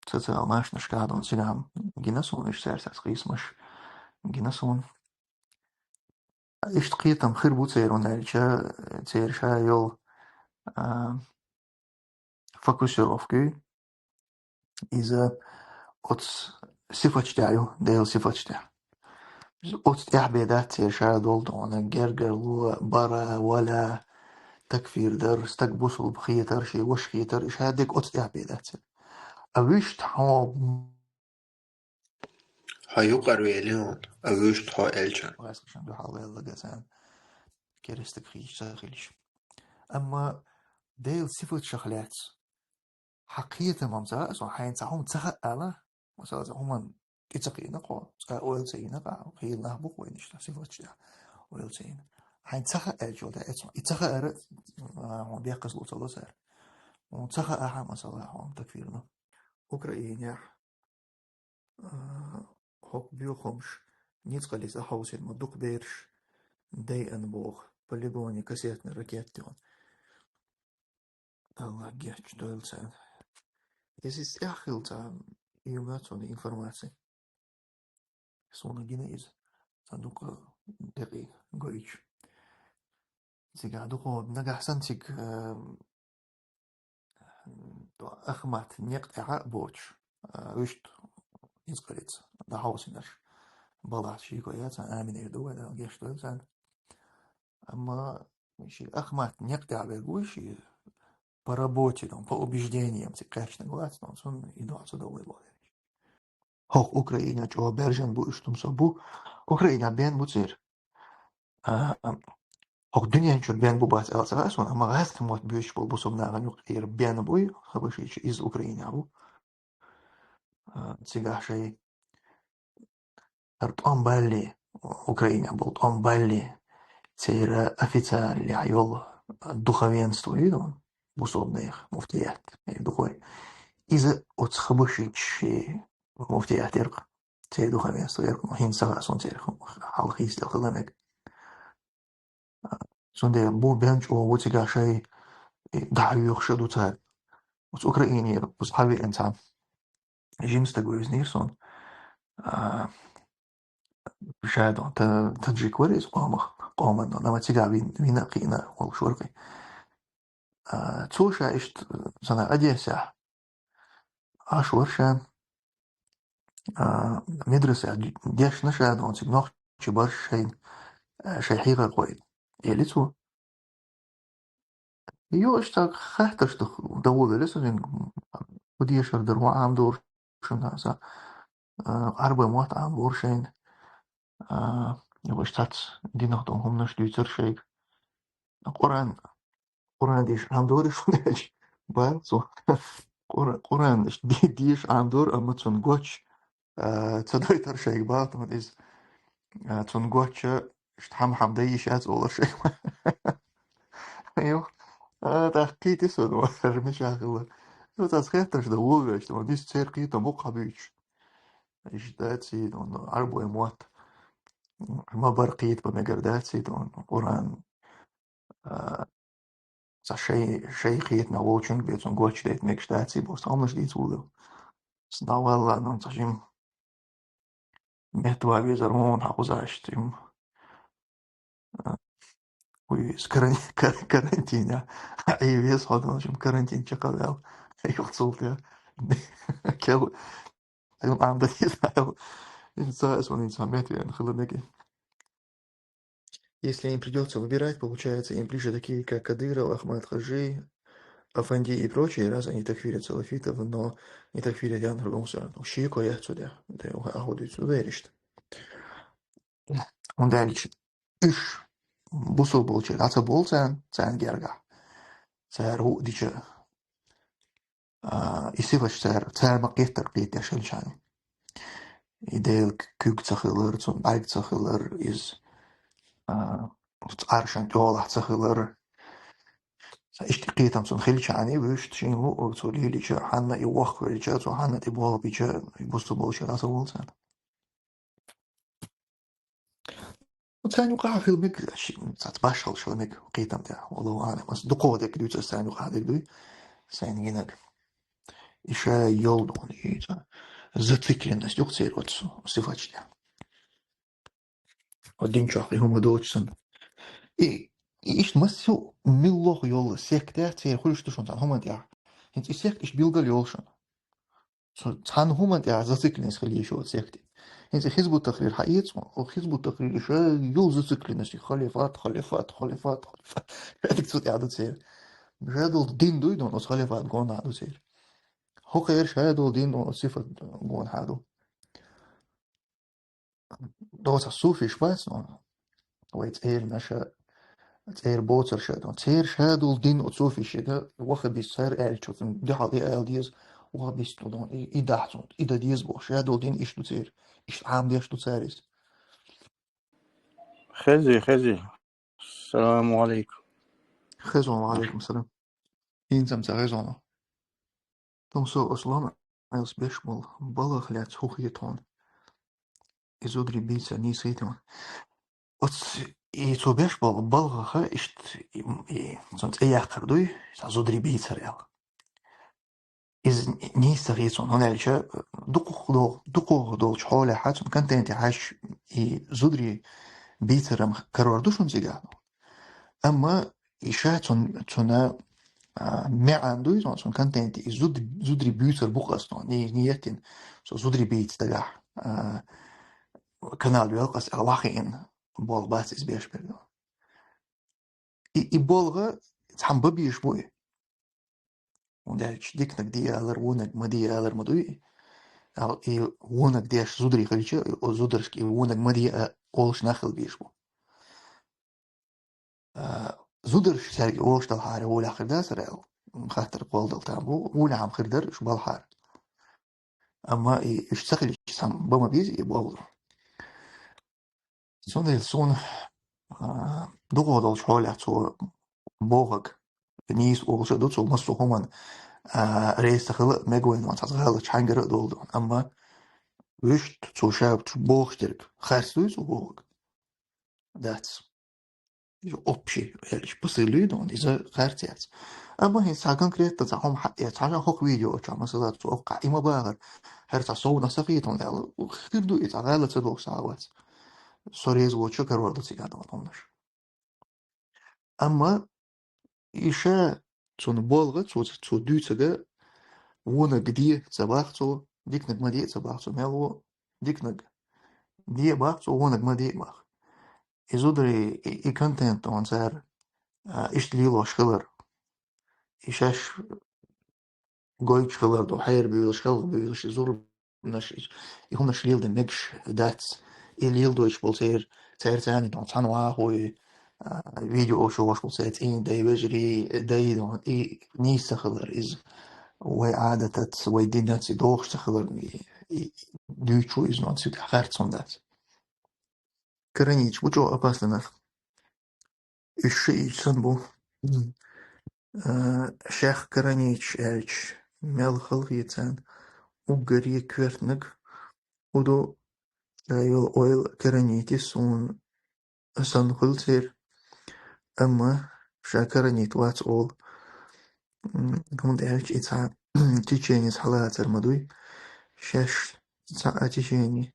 Социал наш на шкаду, циган. Гинасун иш сэрсас хисмаш. Гинасун. Иш тқитам хирбу цейрун эльча цейрша йол фокусировки из-за от сифачтаю, дейл сифачтя. От تعبيدات цейрша дол дона гергер луа бара ولا تكفير در استقبوس البخيتر شي وش خيتر إيش هاديك أوت تعبيدات. أويش تحوم هيقر يلون أوشت ها إلشان واسك عشان دو حالي الله جزان كرستك خيش ساخلش. أما ديل صفة شغلات حقيقة ممزا أصلا حين تعهم تخا ألا مثلا هم كتقينا قو أول سينا قا خيل نهبق وينش صفة شيء أول سينا حين تخا أجول ده اسمه تخا أرد هم بيقص لو صلوا سر وتخا أحد مثلا هم تكفيرنا أوكرانيا هوك بيوخمش نيتقلي زحوسين مدوك بيرش داي أنبوغ полигоне кассетный ракеты он. Allah geç doyulsan. Es ist erhilta information информации. Сона генез. Сандука дери гоич. Сега духо нагахсан сиг ахмат нектара боч. Вишт изгорец. Да хаусинаш. Балаш шикоят амин эрду да геш доyulsan. Amma ахмат нектара бегуиши по работе, по убеждениям, конечно, глаз, но он и до отсюда выловил. Хох Украина, чего бержен будешь там собу, Украина бен буцер. Хох дунья чур бен бубат алсарас, он амагас кмот бьющ был бусом на ганюк ир бен буй, хабышич из Украины абу. Цигашей арт он балли, Украина был он балли, цейра официальный айол духовенство, видно, бусобных муфтият, духой. إذا أتخبشش مفتي أحترق تيدو خميس تيرق مهين سغا سون تيرق حال خيس لقلمك سون دي بو بنج أو وتيغا شيء دعيو يخشدو تال وت أوكرانيا بس حبي إنسان جيمس تقويز نيرسون بشادو تجي كوريس قوما لما تيغا بينا قينا والشورقي توشا إشت سنة أديسا أشورشان مدرسة ديش نشاد on zich nog تبار شيء حقيقة قوي يلتو يو اشتاق خاطر دول لسه ودي يشر دروا عام دور شن هذا أربع موات عام دور شين يو اشتات دي نخدم هم نش ديتر شيء قرآن ديش عام دور شنش بس قرآن ديش عام دور أما تنقوش تدويتر شيء بات ما ديز تنقوش اشتحم حمديش أز أول شيء أيوه تحقيق اسود مش عاقل بس خاطر ده وجه ما دي تصير قيمة مقابلش ايش داتسي دون عربو اموات ما برقيت بمقرداتسي دون قرآن شيء قيت نووشن بيتون قوش ديت ميكش داتسي بوست عمش ديت وجه سنا والله نون تجيم مهتوا بيزرمون حقوزاشتيم ويس كارانتينا اي بيس هذا شم كارانتين شقال يخصوص كل عم بدي инса инсамет хлынеги. Если им придется выбирать, получается, им ближе такие, как Кадыров, Ахмад Хаджи, Афанди и прочие, раз они так верят салафитов, но не так верят я на другом сторону. Шико я отсюда, да его охоту сюда решит. Он дальше. Иш, бусул болчер, аца болцан, цан герга. Цар ху дича. Исиваш цар макетер бит я шелчан. Идейл кюк цахилер, цун байк цахилер из аршан тола цахилер. اشتقيت عن خلش عني ويشت شيء هو تولي لي شيء حنا يوخ لي شيء تو حنا تبغى بيشة يبص بوش راس وولسان وثاني وقع في المك تتباشر شو المك قيتم ده والله أعلم بس دقوا ذاك دوت ثاني وقع ذاك دوي ثاني هناك إيش يولدون إيش زتفكر الناس يقصير وتس صفات ده ودين شاقي هم دوت سن إيه إيش مسوا ملوخ يول سيكتة تير كل شو شون هم ده أنت سيكت إيش بيلقى يولشون عن هما دي زاتيكلينس خليه شو سيكتي انت حزب التقرير حقيقة وحزب التقرير شو يوز زاتيكلينس خليفات هذيك صوت قاعدة تصير مش هذا الدين دو يدون خليفات قون قاعدة تصير هو غير هذا الدين دون صفة قون هذا دوت الصوفي شويس ويتأير نشا تأير بوتر شادو تأير شادو الدين الصوفي شدا واخد بيصير آل شوفن دي حقيقة آل ديز واخد بيستودون إيداحتون إيدا ديز بو شادو الدين إيش تصير إيش عام ديش تصيريس خزي السلام عليكم. خزون وعليكم السلام إنسان تغيزونا تنسو أسلام عيس بيشمل بلغ لات خوخيتون إزودري بيسا نيسيتون أتس إيتو بيشمل بلغ خا إشت سنت إيا قردوي إزودري بيسا ريال إز نيسا غيتون هنا لشا دقو دول شحولة حاتون كانت انت عاش زودري بيسا رم كروردوشون زيغانو أما إشاتون تنا معندوی zo'n content is zudri buurter boekas dan niet in zo zudri beat de ga kanaal wel als lachen in bol basis beespelen I bolge het han babi is boy und der dik nak die aller wonak madi aller madui al I wonak die zudri khalicha o zudrski wonak madi olsh nakhel biesbo zudr sergi olsh dal hare wol akhir da sral خاطر قول دل تامو ولا عم خردر شو بالحار أما يشتغل سام بما بيز يبغى سون دوغو دل شغل تو بوغك نيس أوغش دوت سو مستو همان رئيس تخلق مجوين ما تخلق شانجر دول أما ويش تو شاب تو بوغشترك خارستويس وبوغك that's optie ehrlich بصير دون إذا خارتيات أما هي ساكن كريت تزعم حق تعالى هوك فيديو أشوف مثلا توقع إما باغر هرتا صوب نسقيتون لا وخيردو يتعالى تدوق ساعات سوريز وچو كرورد سيغادون أمش أما إيشا تون بولغ تو دوتسغا ونا بدي تباختو ديكنك ما دي تباختو ميلو ديكنك دي باختو ونا ما دي باخ إزودري إي كونتنت أون سار إيش ليلو شخلر إيشاش goit schiller do hair bi schiller bi zor nash ihon shliel de nex that's ilil do ich bolser zertan do tanwa hoy video show was bolser in de wejri de do ni schiller is way عادة way dinat si doch schiller du chu is not so hard on that Karanich wucho опасно иши санбу Шех Karanich эльч мелхал вицан угори квертнак Udo يل oil كرنيتي سون سنخلصير أما شاكرنيت وات أول هم دعيش إتسا تيجيني سحلات المدوي شاش تسا تيجيني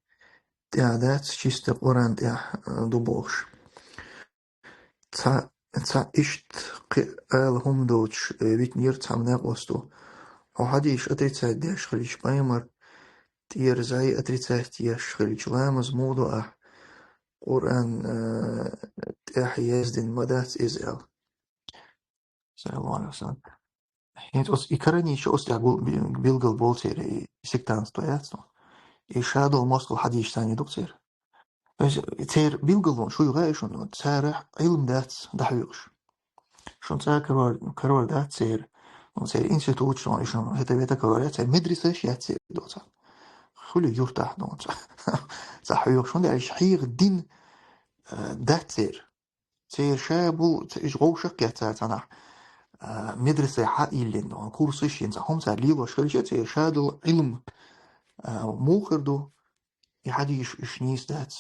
تعدات شيست قران تاع دوبوش تسا إشت قال هم دوتش بيتنير تعمنا قوستو أو حديش أتريتسا ديش خليش بايمر تير زي أتريتسا ديش خليش لامز موضوع قرآن تحيز دين مدات إزال صلى الله عليه وسلم Hint os ikarani şu os ya bilgil bol seri siktan stoyat no. Shadow Moscow hadis tani doktor. Öz ter bilgil şu yuga şunu tsara ilm dat dahuyuş. Şun tsara karar dat ser. On ser institut şun şun heteveta karar ser medrese şiyat ser dota. Khuli yurtah no. Dahuyuş şun der şhir din dat ser. Ser şabu işgol şak tana. مدرسة حائل إنه كورسش ينصحهم تعليل وشركة إرشاد علم موخر دو يحديش إشنيس دات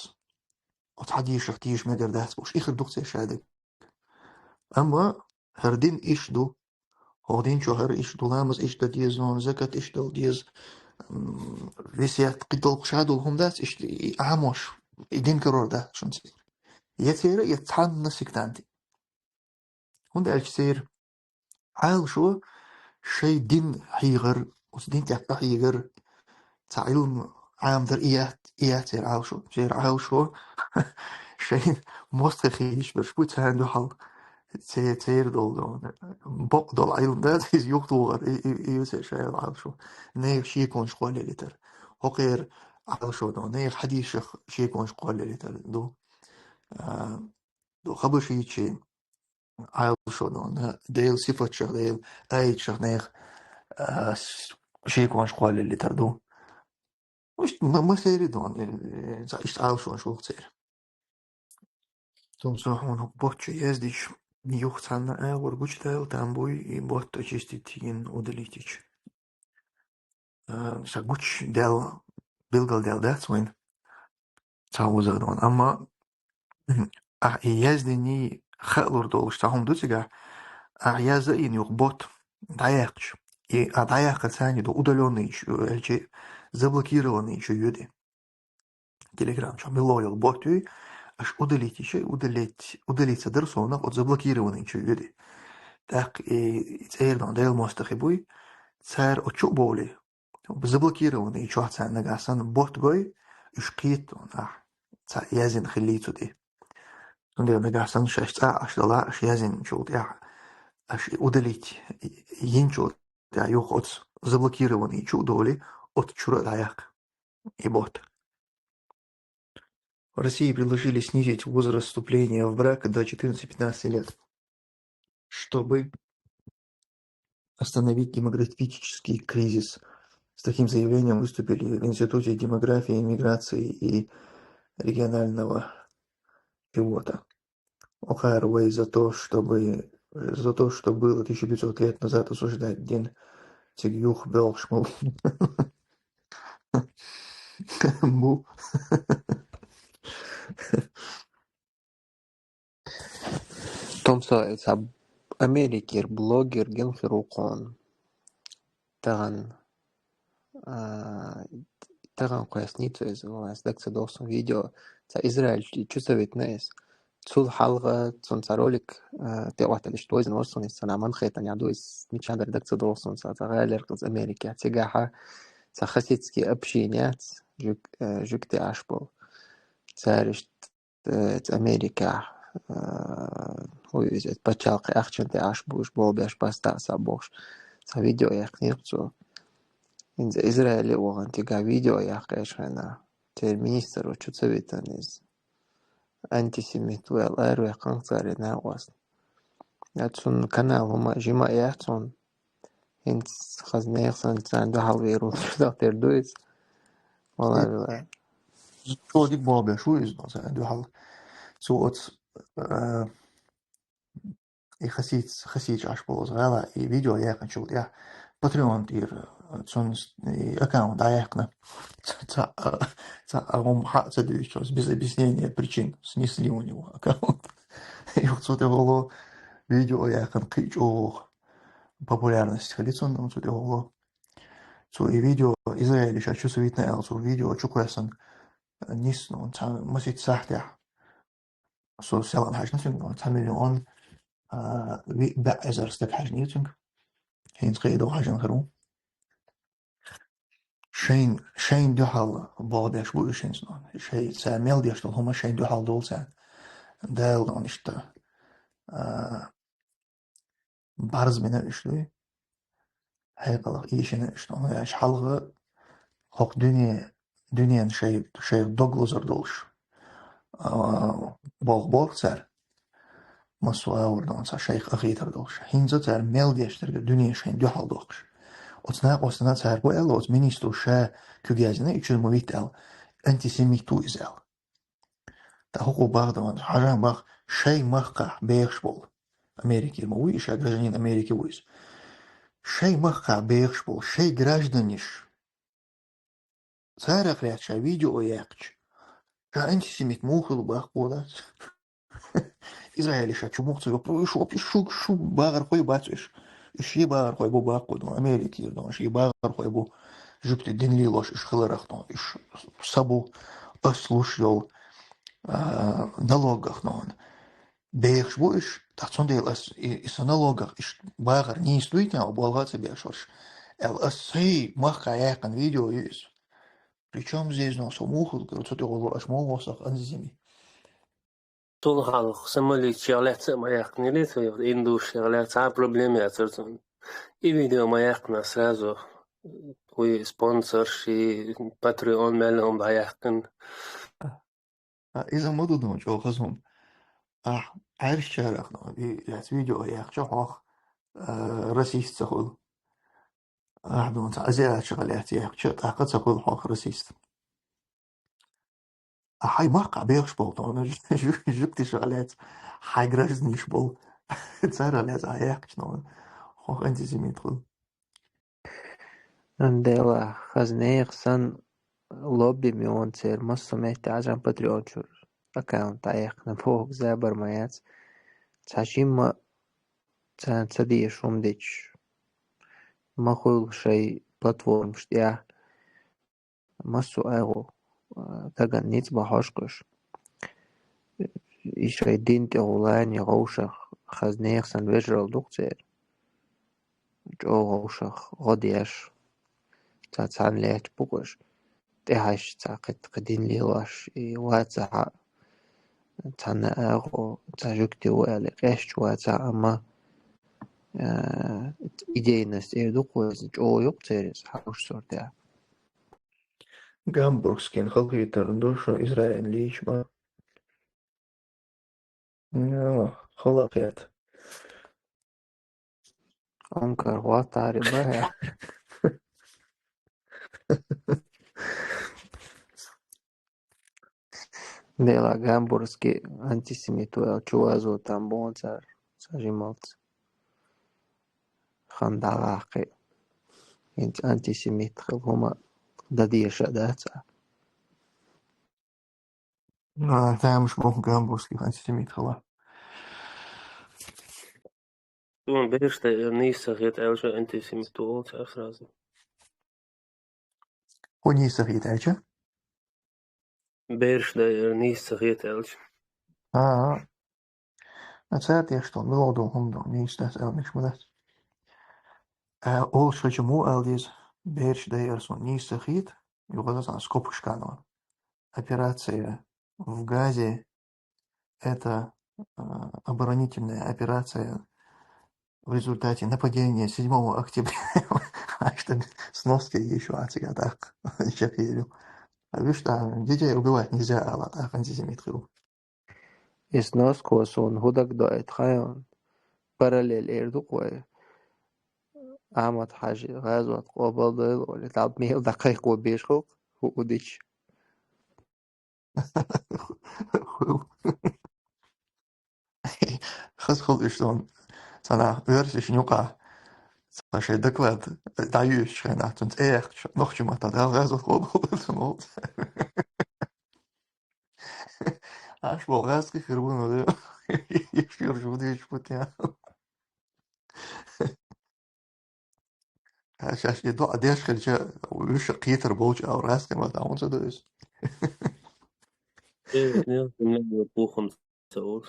وتحديش اختيش مدر دات وش إخر دوخت إرشادك أما هردين إيش دو هردين شهر إيش دو لامز إيش دا ديز نون زكاة إيش دو ديز ويسيات قدل قشادو هم دات إيش عاموش إدين كرور دات شون سير يتير يتحن نسيك تانتي هون دا سير عال شو شي دين حيغر وسدين تحت حيغر تعلم عام در إيات سير عاوشو سير عاوشو شيء مستخيش برشبو تهندو حال سير دول بق دول علم ده تيز يقطوغر إيو سير شيء عاوشو نير شي يكون شقوال لتر هقير عاوشو دو نير حديث شي يكون شقوال لتر دو خبر شي عاوشو دو ديل صفة شخ ديل أيد شخ نير شي يكون شقوال لتر دو مش ما سيري دون إيش عاوشو شو سير Tom Sahun бот ездить юхтана воргуч дал там бой и бот очистить ин удалитич. Сагуч дал билгал дал дацвин цаузадон. Ама ездини халур долш тахум дутига яза ин юх бот даякч. И даяка цани до удаленный еще, эльче заблокированный еще юди. Телеграм, чем лоял боту, аж удалить еще, удалить содержание, от заблокированный еще юди. Так и цейрдан дейл мостахибуй, цар отчу боли. Заблокированный еще цар нагасан бот гой, ишкит он, цар язин хилиту ди. Он дейл нагасан шесть аш дала, аш язин чулт, аш удалить янчулт. Да, юх от заблокированный чудоли от чура даяк и бот. В России предложили снизить возраст вступления в брак до 14-15 лет, чтобы остановить демографический кризис. С таким заявлением выступили в Институте демографии, миграции и регионального пилота ОХРВ за то, что было 1500 лет назад осуждать День Цигюх Белшмул. Бу. Tomsa sab Amerikir blogger gen firukon tagan qoyasnitsu ez daksa dosun video ta Izrael чувствует нас цул халга цун царолик те ваталиш тоизн орсон исана ман хетан ядуис ничандер daksa dosun sa тагалер кыз Америка тигаха sa хасицки общеният жукте ашбол царишт Америка Huizet pachalqi aqchante ashbush bolbesh pasta sabosh sa video yaqnirtsu inza Izraeli oğantiga video yaqeshana ter minister ochutsavetaniz antisemit vel erwe qanqsare nawas yatsun kanal huma jima yatsun ins khazneysan zanda halveru ter dois wala Så dik bolbe şu yüzden sen du hal så от и хасить аж полозгала и видео я хочу я Patreon тир сон аккаунт даякна он хатса дышос без объяснения причин снесли у него аккаунт и вот это было видео я kan кичо популярность халицон он это было so и видео Израиль сейчас чувствует на элсу видео чукасан нис но там مسيت сахтя so سلام حاجة تعمل بأزر استك حاجة نيوتن هين تقيدو حاجة نخرو شين دو حال بادش بو شين سنون شي ساميل ديشتل هما شين دو حال دول سان دال دون اشتا بارز منه اشتوي هيقلق إيشنا شلون إيش حلقة حق دنيا شيء دوغلوزر دولش بوغ سر مسوا وردان سا شيخ أخيتر دولش هينزا تر ميل ديشتر دنيا شين دو حال دوغش أصنا تر بو إلا أص منيستو شا كجازنا إيش المويت إل أنتيسيميتو إزال تحقق باغدان حاجة باغ شيء مخقع بيخش بول أمريكي الموي إيش гражданин أمريكي ويز شيء مخقع بيخش بول شيء гражданиш سارق ريات شا فيديو وياقش شا أنتيسيميت موخل باغ بولات إسرائيل شا شو مختصر يقول شو باغر خوي باتش شي باغر خوي بو باغ دون أمريكي دون شي باغر خوي بو جبت الدين لي لوش إيش خلرخ دون إيش سبو أسلوش يو налогах нон бейх буш тахсон дел ас ис налогах иш багар не стоит а болгаца бешош эл асей маха якан видео is причем здесь но самуху короче ты голо аш могосах анзими طول حال سمالي شغلات ما يقني لي إندو شغلات عا проблемы أترتون и видео ما يقنا сразу وي سبونسر شي باتريون مالهم بيحقن إذا ما دون جو خصهم عارف شارخ نو بيات فيديو ياخشو حق راسيست تقول دون تعزيات شغلات ياخشو طاقة تقول حق راسيست هاي موقع بيخشبول طبعا جبت شغلات حاجرز نيشبول تصير لازم هيك شنو هو انت زميل تقول Andela Hasneersan lobby mioncer massomete ajan patriochur account ayaqna bog zabar mayats tashima tsadi shumdich mahul shay platform shtia massu ago tagan nits bahoshkosh ishay dint online yawshach Hasneersan visual duqtser jo yawshach godiash تاتسان ليش بوكوش تهاش تاقد قدين ليواش واتسا تانا اغو تاجوكتي وقالك ايش واتسا اما идейность эдукуэс жоо yok терес хауш сорта гамбургский халкитер душу Израиль личма халакет онкар ватари бая дела гамбургский антисемитуэл чуазу там бонцар сажималц хандалаақи антисемит хuma дадиша даца там мش мох гамбургский антисемит хала طول بيرشتا نيسا غيت ألشا أنتي سيمتول تأفرازي هو نيسا غيت ايجا بيرشتا نيسا غيت ألشا اتسات يشتون ملودو هم دو نيسا نش مدت اول شوية مو الديز بيرش дайерсон ниса غيت يغلط عن скопушканова операция в Газе это оборонительная операция в результате нападения 7 октября. Что сноски еще так. Видишь, что детей убивать нельзя, а так антисемит был. иснос он худак дает хаyon параллель эрдуквай Ahmad Haji غزوة قبل ولا تعب 100 دقيقة وبيشخوق وديش خذ شلون صنع ورش نوقع صار доклад дающий на тут noch чему то да разу قبل аж болгарский хербун да еще жудишь путя сейчас иду одежда хотя وش قيتر بوج او راسك ما تعون صدق نيل بوخم تقول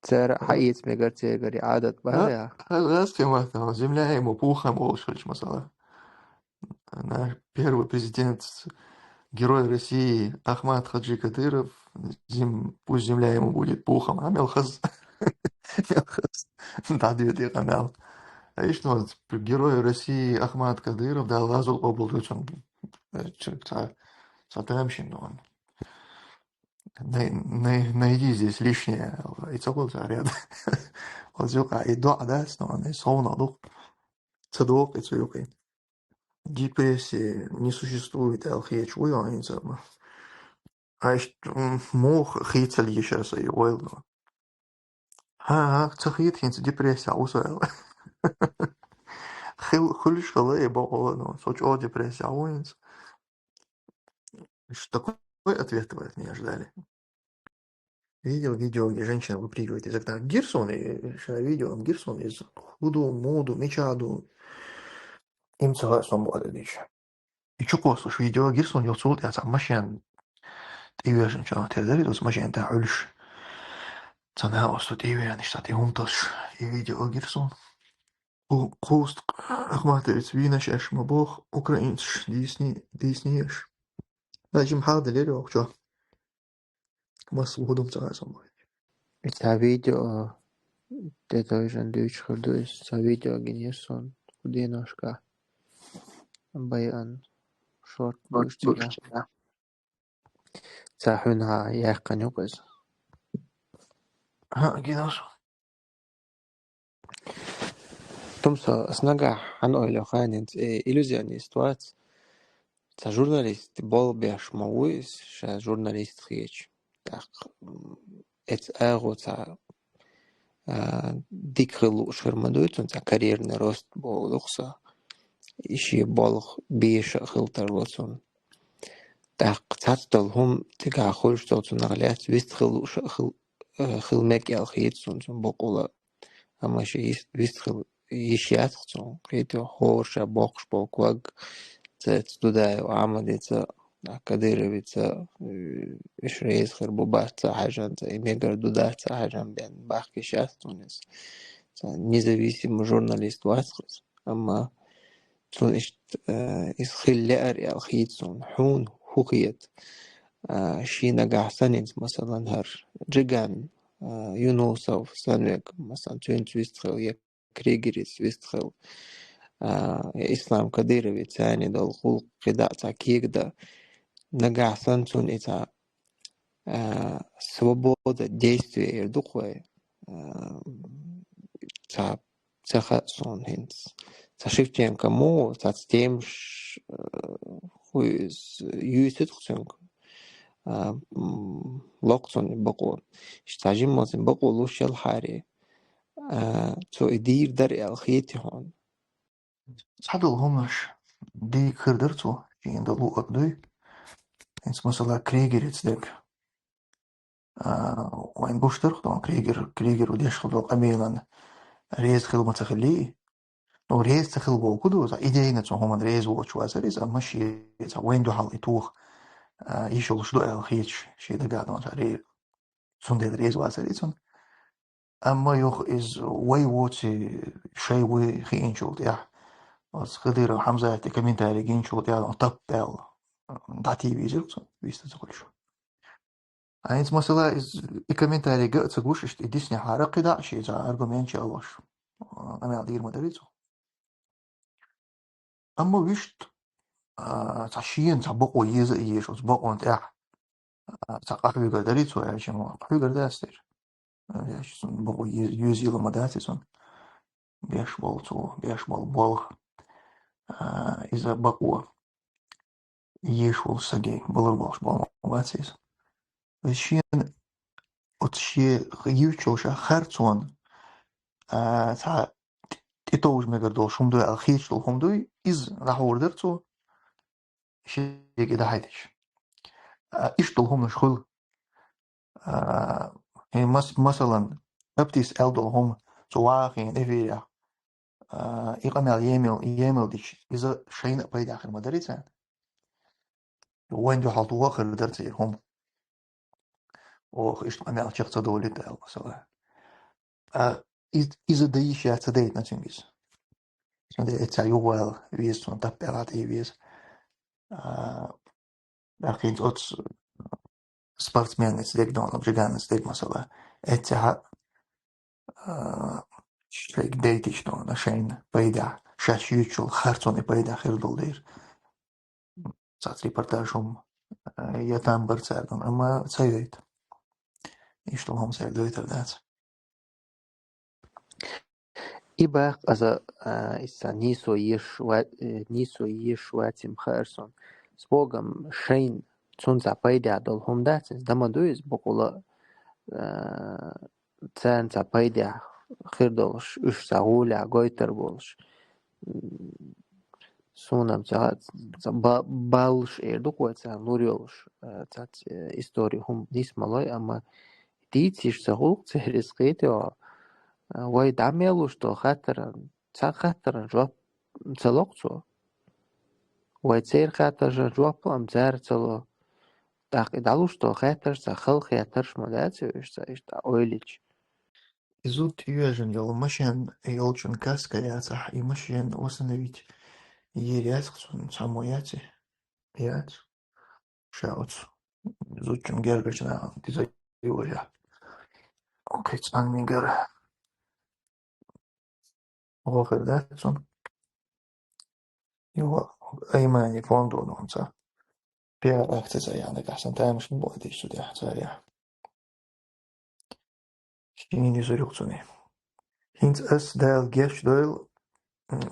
ترى حقيقة ميجر غري عادة بها راسك ما تعون земля ему пухом ошить масала наш первый президент герой России Ахмад Хаджи Кадыров пусть земля ему будет пухом а Мелхаз да дает канал ايش نوع герой России Ахмат Кадыров дал лазу облачен сатамшин он найди здесь лишнее и целый ряд вот зюка и до да снова соуна дух цедок и цюкой депрессии не существует алхия чуя инсама а мох хитцель еще раз и ойл цахит хинц депрессия усойл خلش خلاص بقى соч о депрессия уинс что такой ответ вы от меня ждали. Видел видео, где женщина выпрыгивает из окна. Гирсон, видео, Гирсон из Худу, Моду, Мечаду. Им целая свобода дичь. И чуко, слушай, видео Гирсон, я цул, я сам машин. Ты веришь, что ты дарит, с машин, ты ульш. Цена, вот тут и веришь, что ты умташ. И видео Гирсон. Куст, Ахматовец, винаш, мабох, украинц, дисниеш. Дальше мхада лерё, что? Мас уходом целая свобода. Это видео, это уже дичь ходует, это видео генерсон, куда ножка, баян, шорт, бушtiga. Цахунha яхканюкас. Гинос. Томса снага хан ойлоханец иллюзионист вац. Та журналист бол бяш мауис, ша журналист хич. Так эц эго та дикхлу шермадует, он та карьерный рост бол лухса. Иши бол биш хилтарлоцун. Так цацтал хум тига хольштоцун наглят вистхлу хилмек ялхитсун бокула. Ама ши вистхл يشياتخصون قيتو هورشا بوقش بوكوغ تداي وعمليتا كديربيتا إشريز خير بوباتا حاجة إميجر دوداتا حاجة بين باقي شاتونس независимый журналист واسخص أما تون إسخيل لأري الخيتسون حون حقيت شينا قاحسانينز مثلا هر جيغان يونوسوف سانويك مثلا تون تويستخل كريغريس ويستخل إسلام كديربي تاني دول خلق قداء تاكيك دا نقع سنتون إتا свобода действия ирдуквай та цехатсон хинц та Шевченко мо та стемш хуиз юсетхсенк локсон бако штажим мозин бако лушел хари تو إدير درء الخيط هون. صحدو همش دي كردرتو جين دلو أقدوي إنس مثلا كريجر يتصدق وين بوشتر طبعا كريجر وديش خلو قبيلا ريز خلو ما تخليه نو ريز تخلو بو كدو زا إيدينا تو همان ريز ووش واسريز أمشي زا وين دو حال يتوخ يشغل شدو الخيط شي دقاء دون ريز سندد ريز واسريزون أما يوخ إز وي ووتي شي وي خيين شغل يح از خدير حمزة كمين تاريخين شو يعني طب بال دعتي بيجرت بيستزغلش عايز مثلا از كمين تاريخ تقولش اشتديسني حرق دا شيء إذا أرجومين شيء الله شو أنا أدير مدرسه أما ويشت تعشين تعبقوا يز وتبقوا أنت تعقحوا يقدريتوا يعني شو قحوا يقدرستير يعني شو بقوا يزيل مدرسة بيش بول إذا بقوا يشول سجى بلرباش بالمواتيز وشين وتشي يوتشوشا خرطون تاع تتوج مقدر شوم دو الخيش لهم دوي إز راح وردرتو شيء كده هيدش إيش لهم نشخل مثلا أبتيس ألدهم سواقين إفيرا يقمل يمل ديش إذا شيء بعيد آخر مدرسة وين دو حالتو آخر درتي هم och ist eine Altschaft so dole da so is a day ja today nothing is so the it's a well wie ist und da berat wie ist da kind ots sportsmen ist der don objegan ist der masala etha شيك ديتش نو نشين بيدا شاشيوتشل خرطوني بيدا خير دولدير سات ريبورتاجهم يتام برتسالهم أما سيديت يشتغلهم سيديت ذات إباق أزا إسا نيسو يشواتي مخارسون سبوغم شين تونزا بايدا دولهم داتس دمدويز بقولا تسان بايدا خير دولش إش ساغولا غويتر بولش سونام تاعت بالش إردوكوا تاع نوريولش تاعت إستوري هم نسمع أما ديتيش ساغوك تهرس قيتي وايد عملوش تو خاطر جواب تلوقتو وايد سير خاطر جواب أم زار تلو تاقيد علوش تو خاطر خل خاطرش مداتي إيش تا أويليش Изут южен йолмашен йолчун каска яцах и машен установить еряцх самояти яц шауц зутчун гергачна диза южа окей цангмингер офердатсон юа эймани фондо нонца пиа акциза яна гасан таамшин бодиш судя царя хини зурюкцуни хинц эс дэл геш дойл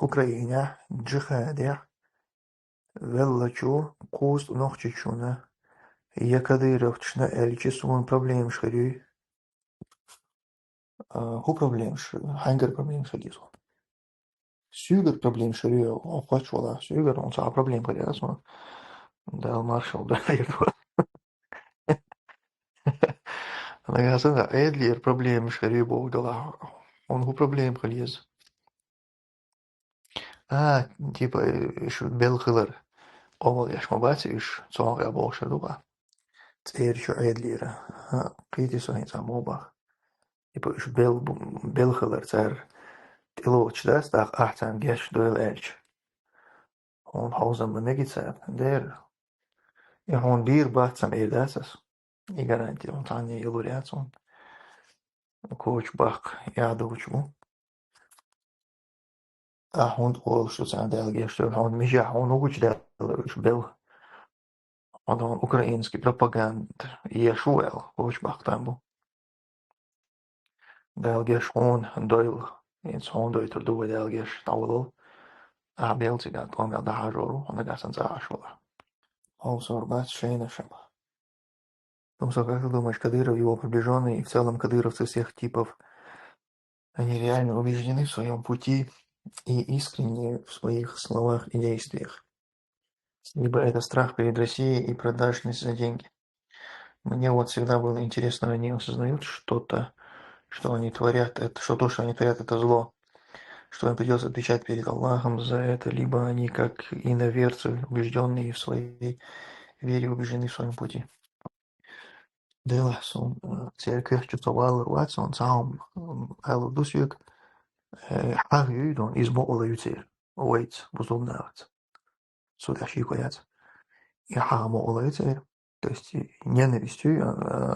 Украина джихадя веллачу куст нохчичуна Якадыровчна эльчи сумон проблем шхарю. Ху проблем хангер проблем шхарю. Сюгер проблем шхарю. Оплачивала. Сюгер он сам проблем шхарю. Да, маршал, да, Она говорит, да, Эдлер проблем шхарю бог дала. Он ху проблем шхарю. Типа, еще белхилер. Овал яш мабати, иш цонг я бог шхарю. Цер еще Эдлера. Кити сохин сам обах. Типа, иш белхилер цер. Тилоч das dag achtan gesh doel elch. Hon hausen benegitsa der. Ja hon dir batsam edasas. I garanti on tanje iluriatson. Coach bak ja dochu. Hon ol scho san del gesh doel hon mija hon uch del bel. On ukrainski propagand Yeshuel coach bak tambo. Del gesh hon doel in hon doel do del gesh tawlo. Belzigat on da hajoru on da san za ashwala. Also bat shayna shama. Потому как ты думаешь, Кадыров, его приближенные и в целом кадыровцы всех типов, они реально убеждены в своем пути и искренне в своих словах и действиях. Либо это страх перед Россией и продажность за деньги. Мне вот всегда было интересно, они осознают что-то, что они творят, что то, что они творят, это зло, что им придется отвечать перед Аллахом за это, либо они как иноверцы, убежденные в своей вере, убеждены в своем пути. Dela som cirkevtjutawal Watson saam elu dusjuk Harry is mo'oleutir. Wait, бузумнавец. Сюда шикоят. И мо'олeutir. То есть ненавистью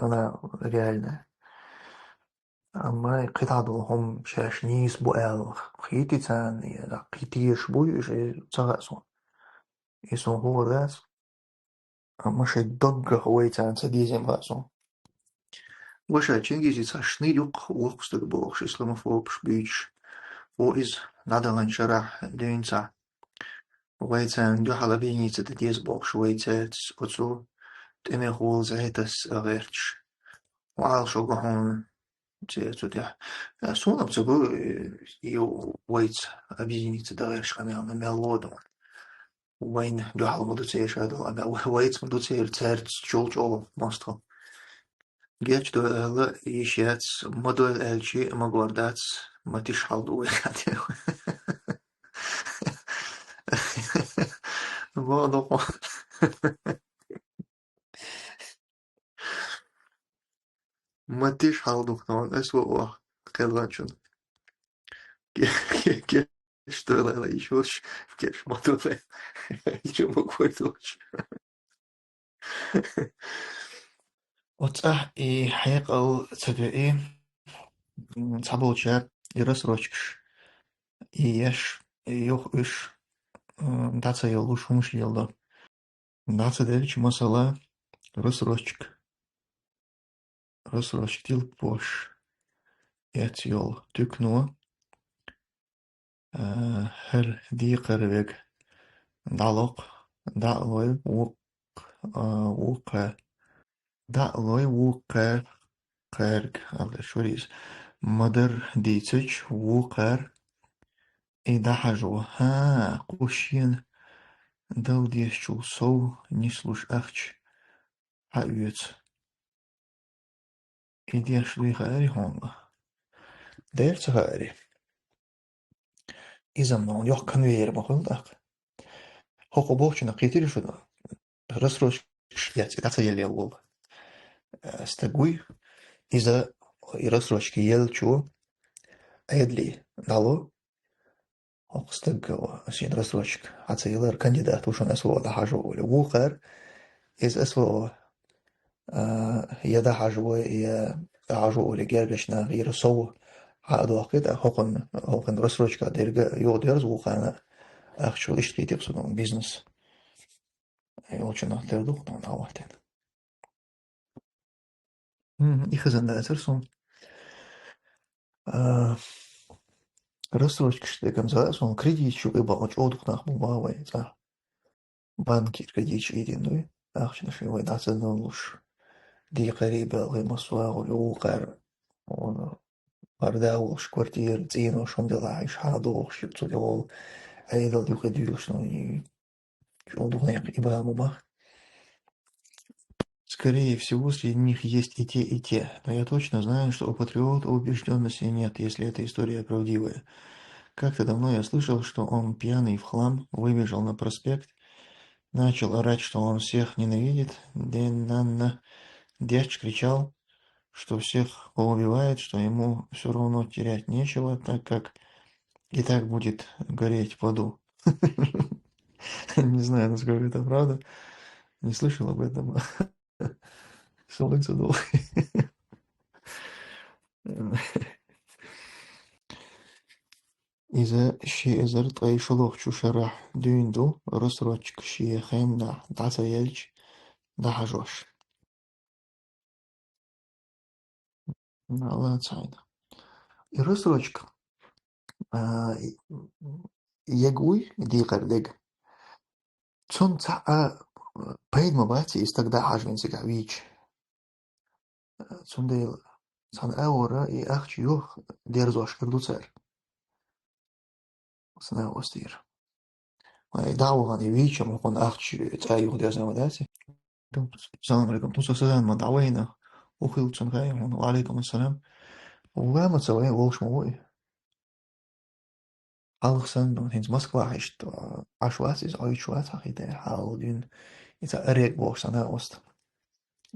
она реальная. أما قطعهم شاشنيس بؤال خيتي تاني قيتيش بويش تغاسون يسون هو ذات أما شي دق هوي تان سديزم غاسون Wahrscheinlich Чингиз ist schnell auch Box Islamophob speech or is Nederland Shara Dunza. Wait and do halabini to the dies box waited also Timmy Halls es erwärts. While so go home to the soon up to go you wait a bini to the Rashkami on the Melodon. Wayne do halabo to say shadow and wait to say it's George all monster. Geç doyla işyats model elçi magordats matiş haldu vekat. Vado. Matiş haldu kan esvo kellançın. Geç doyla işoş geç model. İşe magordoç. وتصح حيق أو تبعي صعبوشات рассрочкш. И еш, йох иш, даца елу шумш елда. Даца дельч масала рассрочек. Рассрочек тил пош. Ет йол тюкнуа. Her diqerveg dalok. Daloi wuqa. Daloi wuqa. Kerg. Alde shuriz. Mother dicich wuqar. إذا حاجة قوشين دو ديشو سو نسلوش أخش حقيت إديش لي غاري هونغ ديرت غاري إذا من يوح كان وير مخل داق هو بوشنا قيتير شو دا رسروش ياتي داتا يلي الول استقوي إذا يرسروش كي يلچو أيدلي دالو هو استق أشين رسروش حتى يلر كانديدات وشون أسوأ دا حاجة ولا وقر إذا أسوأ يدا حاجة حاجة ولا جرجشنا غير سو عاد وقت هوقن رسروشكا ديرجا يوديرز وقانا أخشو إشتري تبصدون بيزنس يوچنا تردوق دون عواتين إخزن دا أترسون رسروشكش ديكم زاسون كريديت شو إباقش أودوق ناخمو باوي زا بانكير كريديت شو إيدين دوي أخشنا شو داتزنولوش دي قريبة غي مصواغ وقار بارداوش كوارتير زينو شون دي عايش حادوش يبتو دي وول أيضا دي قديوش نوني أودوق ناق إبامو бах. Скорее всего, среди них есть и те, но я точно знаю, что у патриота убежденности нет, если эта история правдивая. Как-то давно я слышал, что он пьяный в хлам выбежал на проспект, начал орать, что он всех ненавидит, дяч кричал, что всех поубивает, что ему все равно терять нечего, так как и так будет гореть в аду. Не знаю, насколько это правда, не слышал об этом. Солнце долго. إذا شي إزرت أي شلوخ شو شرح دين دو رسرتش شي خيم دا يلج دا حجوش الله تسعينا الرسرتش يقوي دي قردق تون تاع بيد مباتي استقدا حاج من سقعويج تون دي تان أورا أخش يوخ دير زوش كردو تسار سنا وستير دعوة غني ويش مقون أخش تايوخ دير زمداتي السلام عليكم توصل سلام ما دعوينا وخيل تنغايم وعليكم السلام وما تسوي وش موي Alexander hins Moskva ist Aschwatz ist Aschwatz der Haldun ist Erek Box an Ost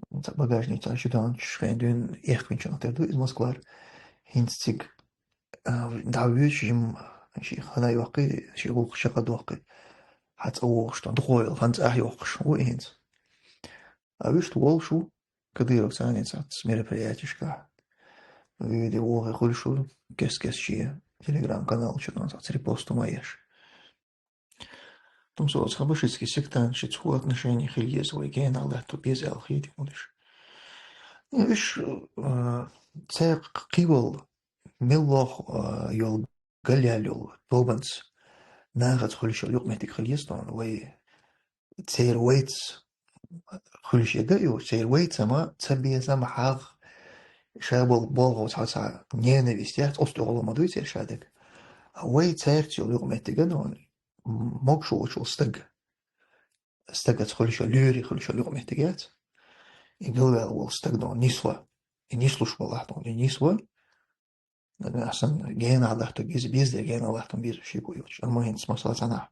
und Bagajnica Judan Schweden ich bin schon der du ist Moskva hins Zig da wüschim شي خلا يوقي شي روح شقد وقي حتى اوغش تدخل فانت احيوقش وينت أبيش تقول شو كديرك ثاني ساعات سمير برياتشكا فيديو وغي كل شو كس شي تليجرام канал что там саат репосту маеш том соц хабашицкий сектант шицху отношений хильезовой генал то без алхид мулиш виш цех кивол меллох йол галялю тобанс нагат хулиш юк метик хильестон вей цер вейтс хулиш ягаю цер вейтс ама цабия сам хаг شابل بالغ وتحسع نينا بيستيات أصدقاء ما دويت إرشادك أوي تارتي اليوم محتاجون مقشو وشو استق تخلي شو لوري خلي شو اليوم محتاجات يقول أول استقدون نسوة نسلوش والله طون نسوة أحسن جينا على تحت بيز ده جينا على تحت بيز شيء كويس المهم اسمه صلاة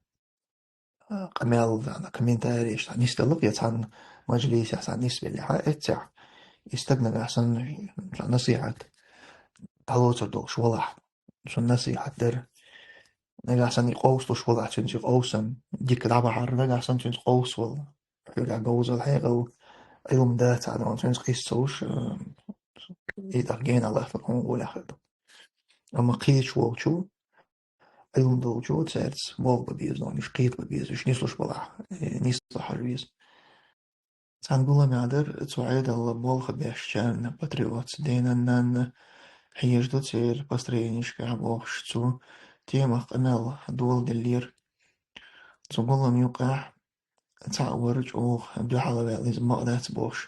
أنا قمال أنا كومنتاري إيش نستلق يتعن مجلس يحسن نسبة اللي حقتها يستقنا أحسن نصيحة هلوتر دوش والله شو نصيحة در نجا أحسن يقوس دوش والله عشان يشوف أوسم ديك دعبة حر نجا أحسن يشوف قوس والله يرجع جوز الحقيقة أو يوم ده تعالى عشان يقيس توش يتأجين الله تكون ولا خير أما قيش ووشو أيون دوجو تسارس بول ببيز نو مش قيت ببيز مش نيسلوش بلح نيسلح البيز تنقول معدر تعيد الله بول خبيش كان باتريوت دينا نان حيش دو تسير باسترينيش كعبوش تو تيما قنال دول دلير تقول ميوقع تعورج أو بحالة لازم ما قدرت بوش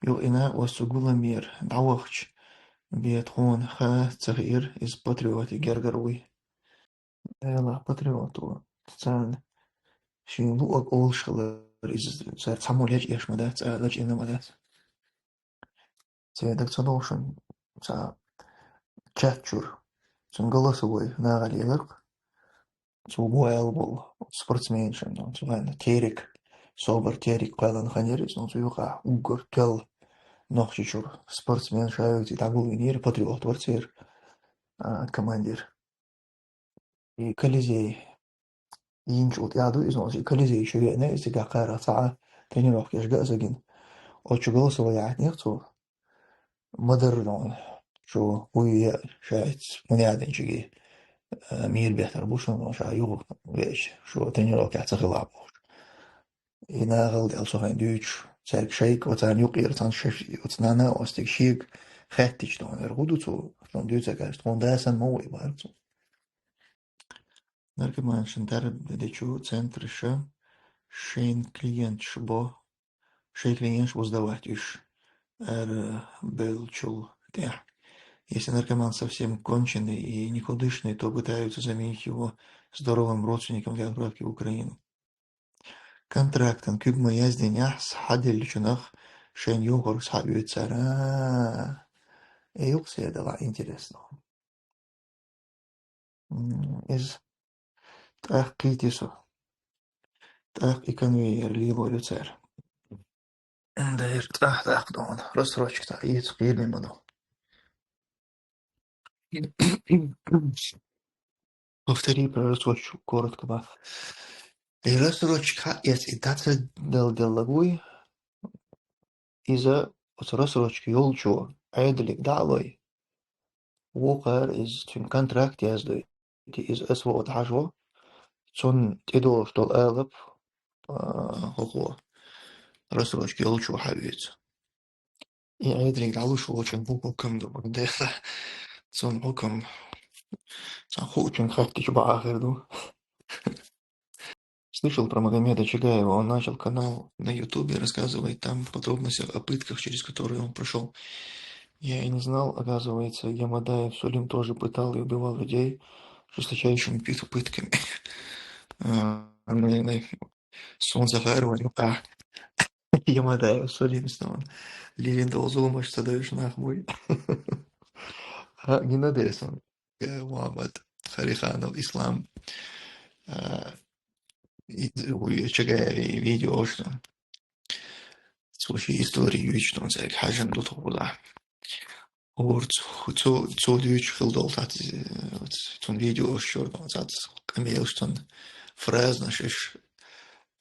يو إنا وسقول مير دعوخش بيتخون خا تغيير إز باتريوت جرجروي يلا باتريوت تسان شي لوك أول شغل إز سار تحمل لج إيش مدات لج إنا مدات سيدك تدوشن سا تشاتشور تنقل سوي ناغلي لرق سو بويل بول سبورتسمان شن سوغان تيريك صوبر تيريك قالن خنيري سو يوقع وقر تل نوخشي شور سبورتسمان شايو تي تقول وينير باتريوت ورتير كماندير كاليزي ينشوط يعدو إذا كاليزي شريعنا إذا قارة ساعة تاني روح يشجع زجين أو شغل سوى يعني يختو مدر نون شو ويا شايت منادن شجي ميل بيحتر بوشن شا يو ويش شو تاني روح يعتقل عبوش إنا غلد ألسو هين دوش سالك شيك وتان يقير تان شش وتنانا واستيك شيك خاتش دون رغدو تو تون دوتا كاست تون داسن موي بارتو نركب مانشن درب ديشو центр شين كلينت شبو شي كلينش воздавать Белчул. Если наркоман совсем конченый и никудышный, то пытаются заменить его здоровым родственником для отправки в Украину. Контрактен kübme язденяхс хаделичунах шен югор схабюцара. Юксе дала интересно. Из так китису. Так и конвейер либо люцер. Да и так дон. Рассрочка и цкирни ману. Повтори про рассрочку коротко. И рассрочка, если дата деловой, إذا рассрочки يولشو عيدلك دعوي وقر is تون контракт يزدي دي is أسوأ حاجة تون تدور طول أغلب هو рассрочки يولشو حبيت عيدلك دعوي شو تون حكم دو بقدر تون حكم تون حكم تون خفتش بآخر دو Слышал про Магомеда Чагаева, он начал канал на Ютубе, рассказывает там подробности о пытках, через которые он прошел. Я и не знал, оказывается, Ямадаев Сулим тоже пытал и убивал людей жесточайшими пытками. Солнце Харварю, Ямадаев Сулим снова. Ливин Долзулмаш Садаевич Нахмуй. Не надеюсь, Мухаммад Хариханов, Ислам. Чагаеве видео, что случай истории вечно, так хажен до того. Wordt zo duur geduld dat toen video short dat kameel stond frazes is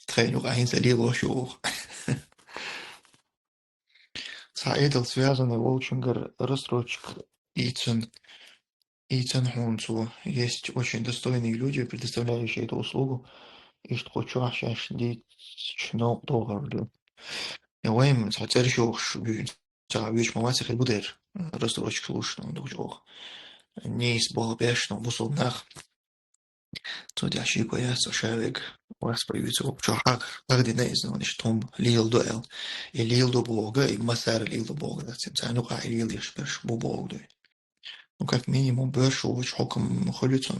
train nog eens die was jo سعيد связаны очень рассрочка и ценхунцу есть очень достойные люди, предоставляющие эту услугу, и что хочу ощущать $10 я воим сатершо تعبيش مواسخ البدر рассрочка лучше но دوجو не из бога бешено бусолнах Цодящий боятся шавик воспроизводится обчахак, когда не знаю, что том лил дуэл, и лил до бога, и масар лил до бога, да тем самым а лил лишь перш бога. Ну как минимум перш очень хоком ходится,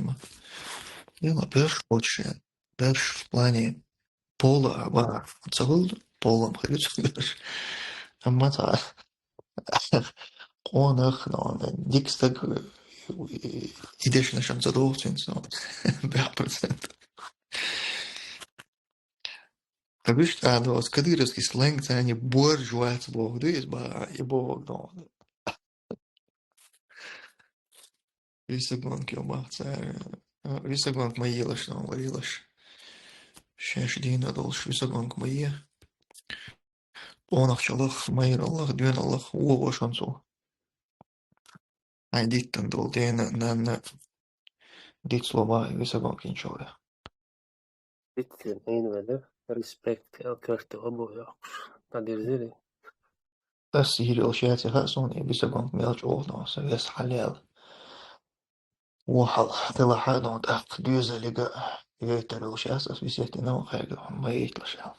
дело перш очень перш в плане пола, а целый полом ходится перш. А мата конах, но дикстаг идешь на шанс задолжить, но 5%. Видиш, да, скадировский сленг, це не боржуаць Бог, дивись, ба, і Бог, ну. Вісагонки обах, це, вісагонк мої лиш, ну, лиш. Ще ж дійна долш, вісагонк мої. Онах чалах, майр Аллах, двін Аллах, уова шансу. Dit dan dol den dit slova Visagonkin šoja. Sitten inväde respekt elkarte obojakus. Nadir ziri. Tas ir il šeit ja son i Visagont melch olno så ves halel. Wahal tela hano dat düze liga yeter il šeit viset no khayga mayit la shal.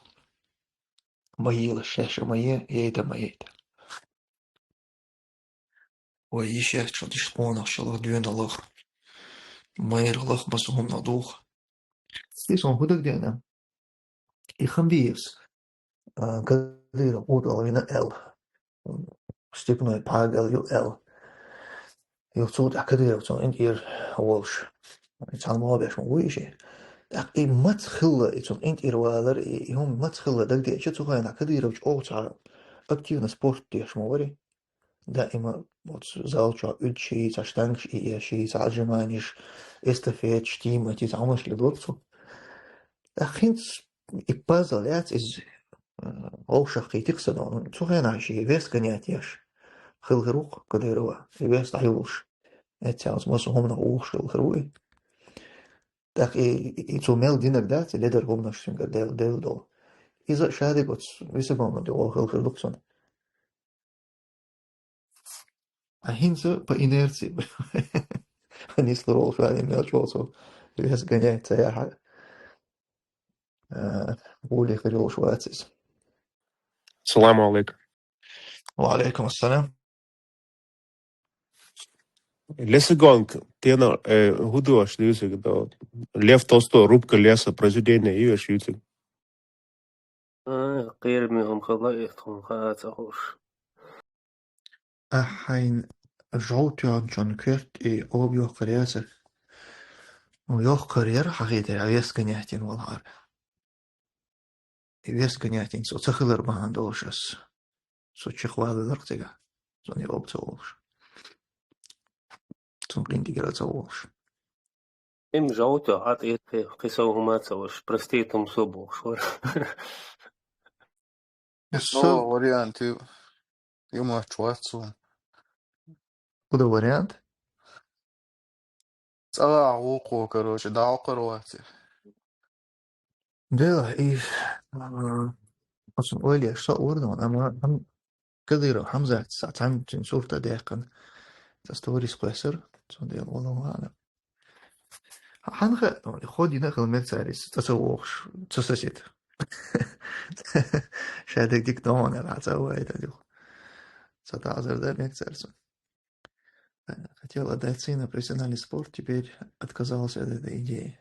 Mayil shesh maye yeta mayet. Wa yishet chod shpona shal duen Allah. Mayr Allah masum na doch. Son hudak dena. I khambis. Kadir od alina el. Stipno pagal yo el. Yo tsod akadir so in ir walsh. It's allemaal best wel goed is. Ik moet schillen, iets om in te irwaler, ik moet schillen dat die je toch een akadir of ook actieve sport is, maar hoor. دائما زالتشا ادشي تشتنش اي شي تعجمانيش استفاد شتيمة تتعمش لدوتسو اخين ابازل يات از او شقي تقصدون تخين عشي بس كنياتيش خلغروق قدروا بس تعيوش اتعاوز ماسو هم نغوش خلغروي так и то мел динер дат ледер гом наштин дел до иза шаде гоц висагом до охел хелуксон а хинза по инерции они слорол шаде мел чосо вес гоняет саяха более хорел швацис Салам алейкум. وعليكم السلام Лесогонка. Тена худош дивися, да. Лев Толстой, рубка леса, произведение ее шьются. غير منهم خلائقهم خاات أخوش. أحين جوت جون كيرت إي أوب يو قرياسة ويو قرير حقيقة عيس كنياتين والهار عيس كنياتين سو تخلر بهان دوشس سو تشخوال درقتك سو ني أوب تولش سو قيندي قرأ تولش إم جوتو عطيت قصوهما تسوش برستيتم صبوش. السو варианты има чуацу. كده вариант Царауку, короче, дал короче. ده إيه أصلا أولي أشتاق وردون أما هم كذيرو حمزة ساعتين تنسوف تداقن تستوري سقوسر سو دي والله أعلم حنخ خودي داخل مكتاريس تسووش تسسيت شادك ديك دون العتاوة يتديو ستعذر да мекцерсон. Хотел отдать сына в профессиональный спорт, теперь отказался от этой идеи.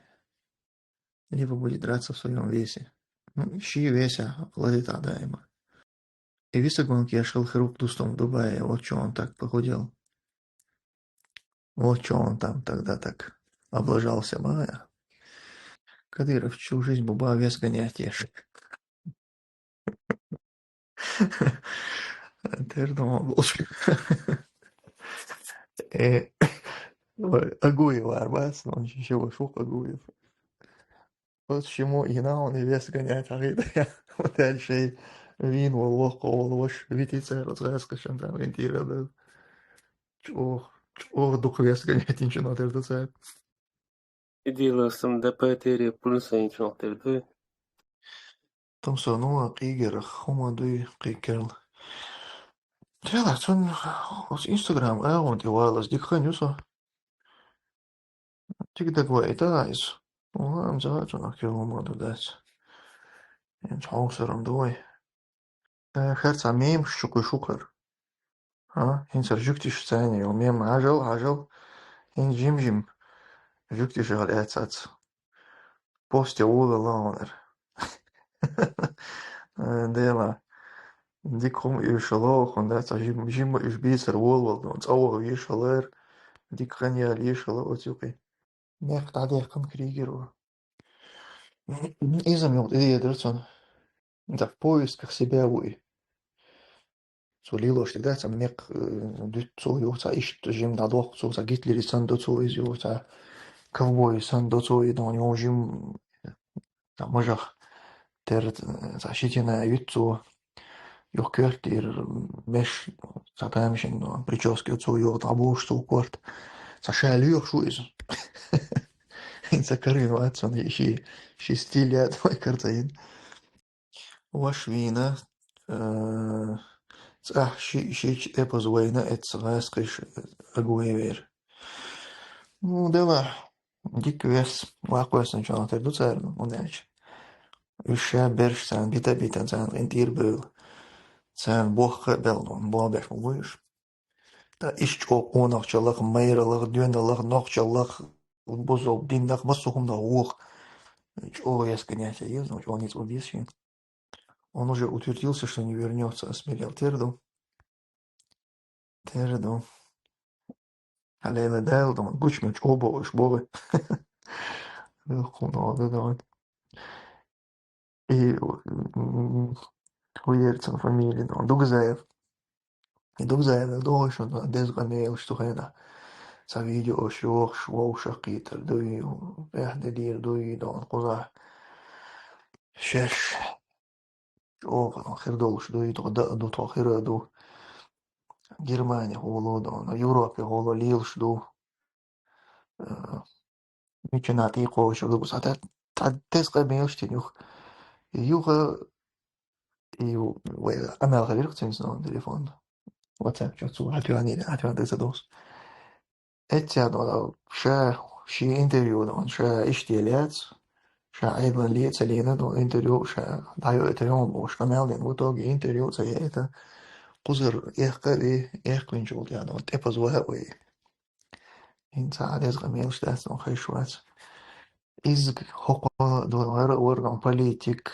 Либо будет драться в своем весе. Щи веся владит Адаема. И висогонки я шел хруп тустом в Дубае, вот что он так похудел. Вот что он там тогда так облажался, Майя. Кадыров всю жизнь буба вес гонять ешек. Теперь дома больше. Агуев арбас, он еще вошел Агуев. Вот чему он и вес гонять عقيدة وتالي شيء فين والله قول وش فيتي سهل وتغاسك عشان تعمل تيرا ده شو دوك вес гонять ничего на это сад. إديلاسم دا باتيري بلوسا ينشون تردوي. Там сануа قيجر خما دوي قيجر. تلا تون os Instagram want you wireless ديك خنيوسا تيك دك وايتايز والله مزاج انا كيلو ما داس يعني حوصر دوي خرц ميم شكر ها هين سرجكتش ثاني يومين عجل هين جيم جكتش على اتسات بوست يقول لونر ديلا ديكم يشلو خندات جيم إيش بيسر وول تصور يشلر ديك خنيا يشلو أتوقي ميق تعدي قم كريجر إذا ميوت إذا درسون أنت في поисках себя وي سوليلوش تقدر ميق دوت سو يوتا إيش تجيم دادوق سو تا جيتلري سان دوت سو إز يوتا كوبوي سان دوت سو يدون يوم جيم تا مجخ تر تا شيتنا يوتسو Joh költir mesh satamisen no прически отцу его табу что корт. Sa шалю шуиз. Sa Karinu atson și stilia твой картин. Вашвина și epozvoina et rasqish aguever. Nu de la dikves vaquesan chanta do cerno, onde. Usha bersh san bita san intirbel. San boche beldon, boabesh moish. Da ist ook onachchalach, meiralach, duendalach, nachchalach, bozok dindach, massuhum da ух. О, я сконятия ездил, он не убийствен. Он уже утвердился, что не вернется, осмелел Терду. Алейна Дайлдон, Гучмич, оба уж бовы. И уерцен фамилии, он Дугзаев. И Дугзаев, думаю, что дезгамейл, что хена. Sa video شوخ شو شقيت دوي واحد دير دوي دون قزح شش شوخ آخر دوش دوي دو تاخير دو جرمانيا هولو دون يوروبا هولو ليلش دو ميتشن عتيقو شو دو بس حتى تسقى ميوش تنيوخ يوخ يو أنا غير تنسون تليفون واتساب شو هاتواني تسدوس اتيا دون شي انتريو دون شا اشتيالات شا أيضا ليه تسلينا دون انتريو شا دايو اتريون وش كمالين وتوغي انتريو زيادة قزر إيه كوين جول يعني تبز وهاوي إنت عادز غميلش داس دون خيشوات إزق حقوق دون غير ورغم بوليتيك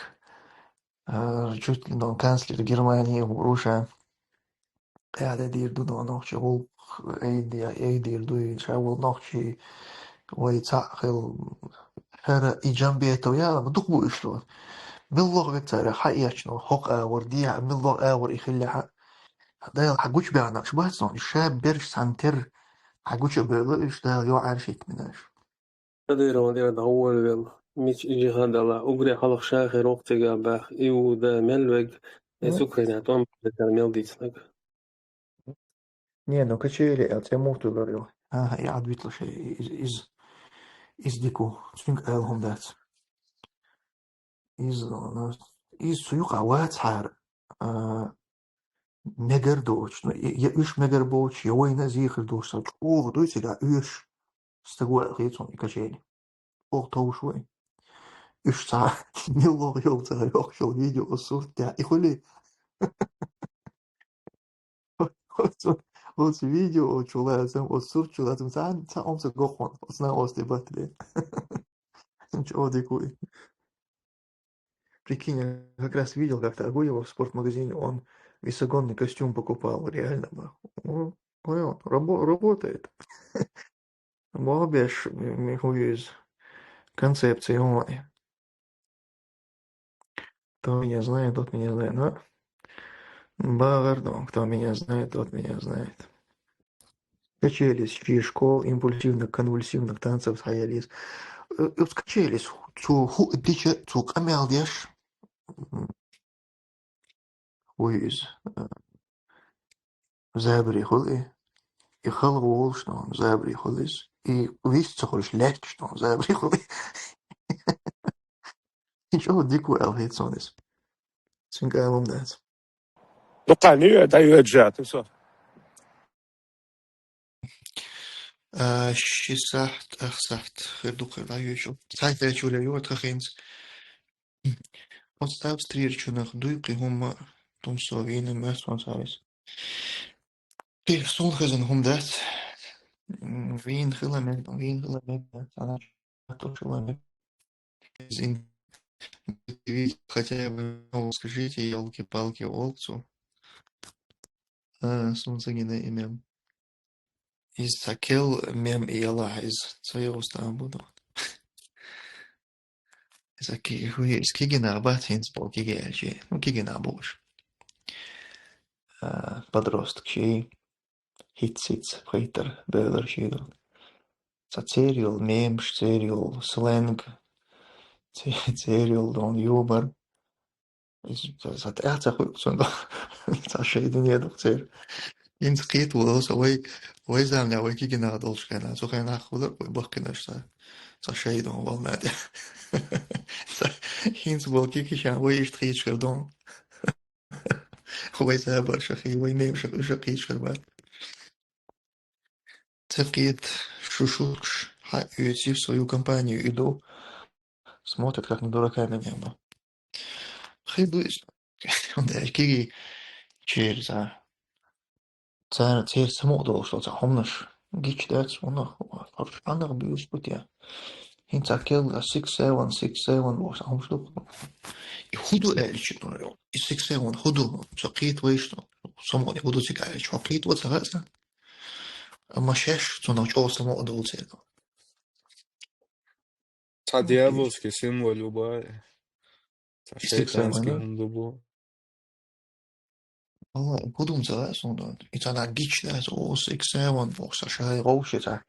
جوت دون كانسلر جرماني وروشا قاعدة دير دون نوخشي غول أي دير دوي شاول نوخشي ويتعقل هذا إيجابيته يا بدقبو إشلون باللغة ترى حقيقة حق ورديع باللغة وريخلي ده حقوش بيعنا شو بس الشاب برش سنتر حقوش بيلاقيش ده يو عارفك مناش قدير مدير دهول مش إجي هذا لا أقري حلق شاخر وقت جابخ إيو ده ملوج سكرين أتوم بترميل ديسنك Не, ну качели, а те мухту говорил. Я ответил, что из дику, сунг элхом дат. Из суюк ават хар. Мегер доч, ну я уж мегер боч, я война зихер доч, сач, о, дойте да уж стагуа рейцон и качели. О, то уж вой. Уж са, мило йол за йох шел видео сурт, да, и хули. Вот видео чулазом, вот сурт чулазом, са он за гохон, сна осте батле. Ничего дикуй. Прикинь, я как раз видел как-то Агуева в спортмагазине, он весогонный костюм покупал, реально. Ну, он работает. Молодец, из концепции ой. Кто меня знает, тот меня знает. Но Багардон, кто меня знает, тот меня знает. Качелись в школ импульсивных-конвульсивных танцев хаялись. Скачелись, цу камелдеш. Уиз. Забри хули. И халвол, что он забри хулис. И весь цохолиш лечь, что он забри хули. Ничего дикую алхитсонис. Сингаевым дать. Ну, конечно, да, уезжать, и все. Шисахт, ахсахт, хердук, раюшу. Сайта чуля юрт хахинс. Подстав стрирчунах дуйки гумма тунсовины мэстван сарис. Ти сулхазен хум дать. Вин хиламек, она то шиламек. Хотя бы скажите, елки-палки, олцу. Сунцагина имем. Из такел мем и Аллах из своего стана буду. Из кигина батинс был кигельчи. Ну, кигина больше. Подросток чей. Хитсиц, хейтер, бэлэр чейдо. Церил, мем, церил, сленг. Церил, он юмор. صار أحسن خوي صندوق صار شيء دنيا دكتور إنت قيت ولا وي زعمنا وي كي جنا دولش كنا سو كنا خذ بقنا صار شيء دون والله إنت بوكي كي شان وي يشتخيت شردون وي زابر شخي وي نيم شقيت شربات تفقيت шушукш уйти в свою компанию иду, смотрят, как на дурака меня. Хибыш. Он да киги через царь самого что за хомнаш. Гич дать он анах бьюс путя. Хинца кел 6-7 was амшлук. И худу эльчит он. И 6-7 худу. Сакит вейшно. Самого худу сикай. Чакит вот сагаса. Ама шеш, то научил самого долцега. Та дьявольский символ любая. Та И 6-7, шейтанский да? хундубу. والله بدون زرع إذا جيتش ده أو 6-7 بوكس عشان غوشة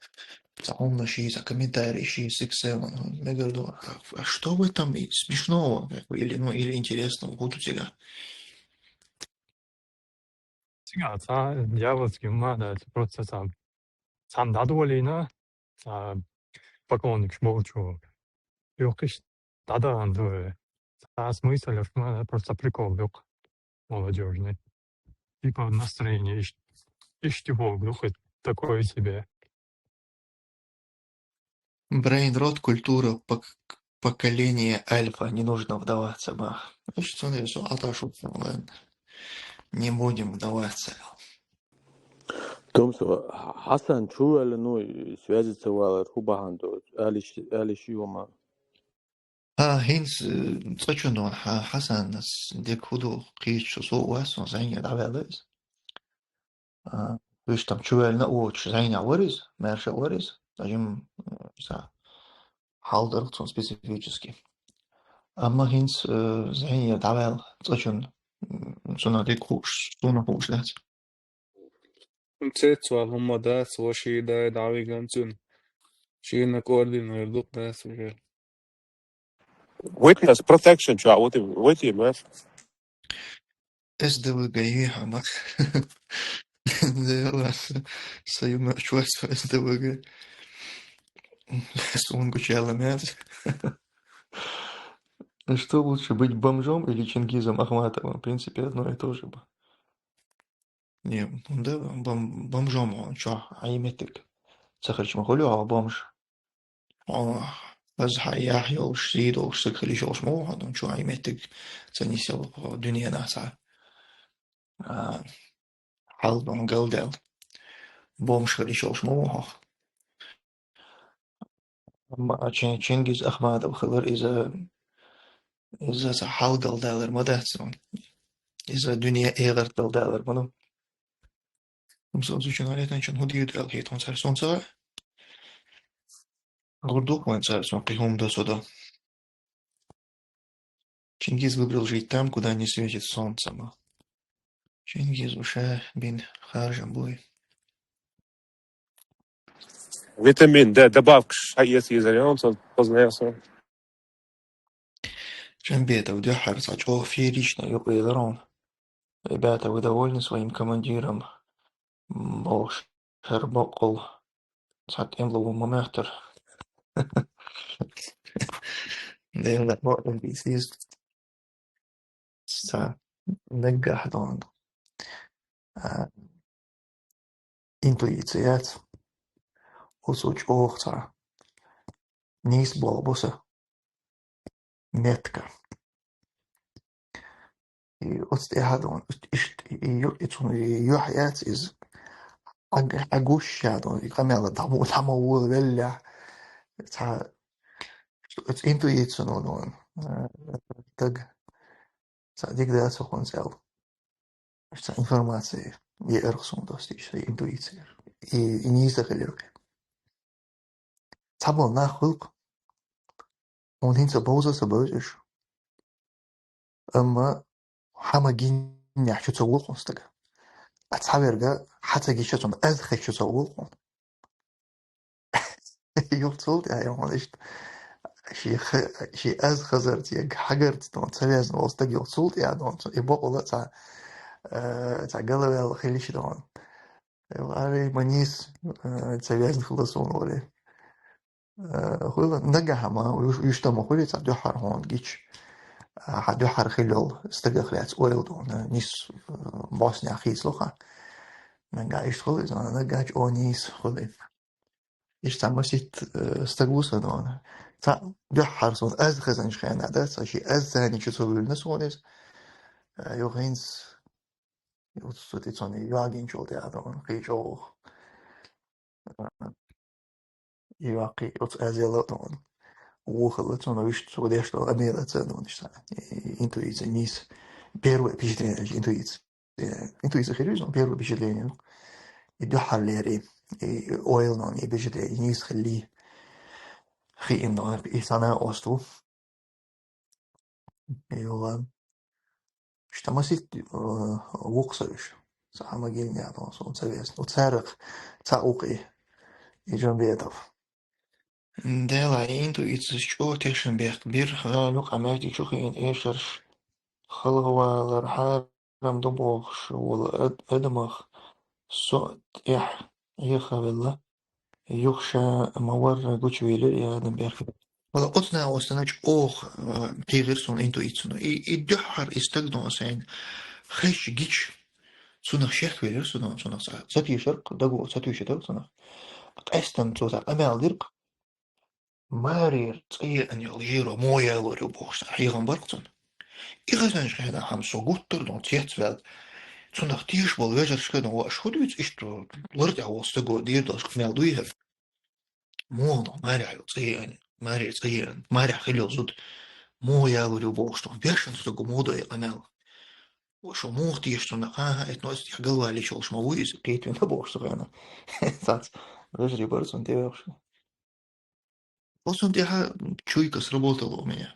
هم شيء комментарий ши 6-7 я говорю, а что в этом смешного или ну или интересного буду тебя 자, дьявольский умада, это просто сам надволина, поклонник молчу. Лёгкость, да, смысл, просто прикол лёг молодежный. Типа настроение, ищите Бог, хоть такое себе. Брейн рот культура поколение альфа не нужно вдаваться ба значит он все отошел ладно не будем вдаваться Томсо, Хасан чувал, ну, связаться вала, хубаханду, алиш юма. هينز تشنون حسن ديك هدو قيش سوق واسون زين دعوالز ويش تم شوال نقوش زين عورز مارش عورز تجم حال son специфически. Amma hins زين دعوال تشن سنة ديك خوش سنة خوش لات Conceptual هم das وشي دا دعوي جانسون. شي انك اوردين ويردوك das وشي. Witness protection, what you man? SDV جايها ما ده سيما شوية SDV сон гучала мят. Что лучше, быть бомжом или Чингизом Ахматовым? В принципе, одно и то же бы. Не, ну да, бомжом он, чё, а иметик. Сахарч махулю, а бомж. Az hayah yosh zidosh sakalish yosh mohadon чё, а иметик занесел дунья наса. Халбан галдел. Бомж халиш yosh mohah. Чингиз Ахматов хылыр إذا حال دلدالر ما دهتون إذا دنيا إيغر دلدالر منو مسوي شنو عليه تنشن هدي يدرك هي تنصر سونسا гордук вон царь قيهم до сюда. Чингиз выбрал жить там, куда не светит солнце. Чингиз уша бин харжам бой. Витамин D, добавка, если изолирован, познается. Джамбета удяхар сачок феерично юпилерон. Ребята, вы довольны своим командиром? Бош Шербокл. Сат эмблову моментер. Да, вот он бисис. Са нагахдон. Интуицият. Усуч охца. Nis болбоса. Метка. И вот стихадон. Юхят из агушадон. И камела даму велля. Het intuïtie nog так садик да сохон сел. Что информация je ergens достичь intuïtie. И не изахалер. Цабал на хулк. Он хинца боза собозиш. Ама хамагин яхчу цавулхон стага. А цаверга хата гишатон аз хэчу цавулхон. Юлцул я он ist شي از خزرت يك حجرت دون سليز وستجي وصلت يا دون يبقى ولا تاع قلب خليش دون أري منيس سليز خلصون ولا خلا نجح ما يشتم خلي تاع دو حر هون جيش حد دو حر خلال استجي خلات أويل دون نيس باسني أخيس لخا نجح إيش خلي دون نجح أو نيس خلي إيش تعمل شيء استجوسه دون تا دو حر صون از خزنش خیان عدد ساشی از زنی که تو بیل نسونیز یو غینز یو سوتی تونی یو اگین جول دیادون قیجو یو اقی یوت از یلا دون وخلت تون ویش تو دیش تو امیلا تنون اشتن اینتویز نیس بیرو بیشترینش اینتویز خیلیزون بیرو بیشترین يدو حليري اويل نون يبجد نيس خلي خي انه إثناء أستو يو اشتمسيت وقصرش ساعة جيل يعني صون سويس وتسارق تاوقي يجون بيتف ديلا إنتو يتشو تيشن بيخ بير لوق عماجي شو خين إيشرش خلغوا لرحارم دبوغش والأدمخ صوت إح يخبلا يخشى مور قوش ويلي يا دم بيخ ولا قطنا وستناج أوخ بيغيرسون إنتو يتسونو يدحر يستخدموا سين خيش جيش سونخ شيخ ويلر سونخ ساتي شرق دقو ساتي شتاق سونخ أستن توتا أمال ديرق مارير تسير أن يغيرو مويا لوري بوخش حيغن برقتون إغازان شخيدا هم سوغوتر دون تيتفاد سونخ تيش بول ويجر شخيدا واش خدويت إشتو لرد عوستقو دير داش مال دويها موضو ماري تسير ماري تسير ماري خليو زود مويا لوري بوخش بيشن سوغو موضو أمال وشو موختي يشتون اتنوز يحقلوا علي شوش مويز قيت من بوخش أنا ساعات غجري برسون تيوخش أصلا دي чуйка сработала у меня.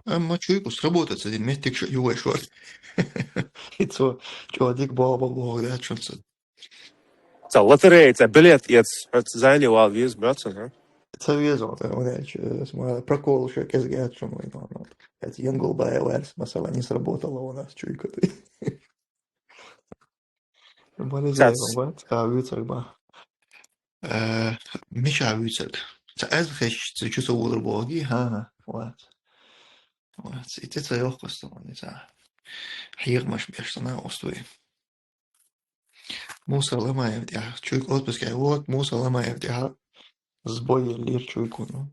أما чуйку сработать один метик يو شوي يتسوى جوديك بابا بوغ شنصد It's a lottery, it's a billet, it's زاني والفيز بيرتون. تسوي زود وناش اسمها прокол شو كيس قاعد شو ما يدون قاعد ينقل باي وارس مثلا не сработала у нас чуйка ты ما زي That's ما عاويتك با مش عاويتك تعال خش تشوف أول باقي ها وات إتتا يوقف طبعا إتتا حيغ مش بيشتنا أصلي موسى لما يفتح чуйк отпуск вот موسى لما يفتح сбой лир чуйку ну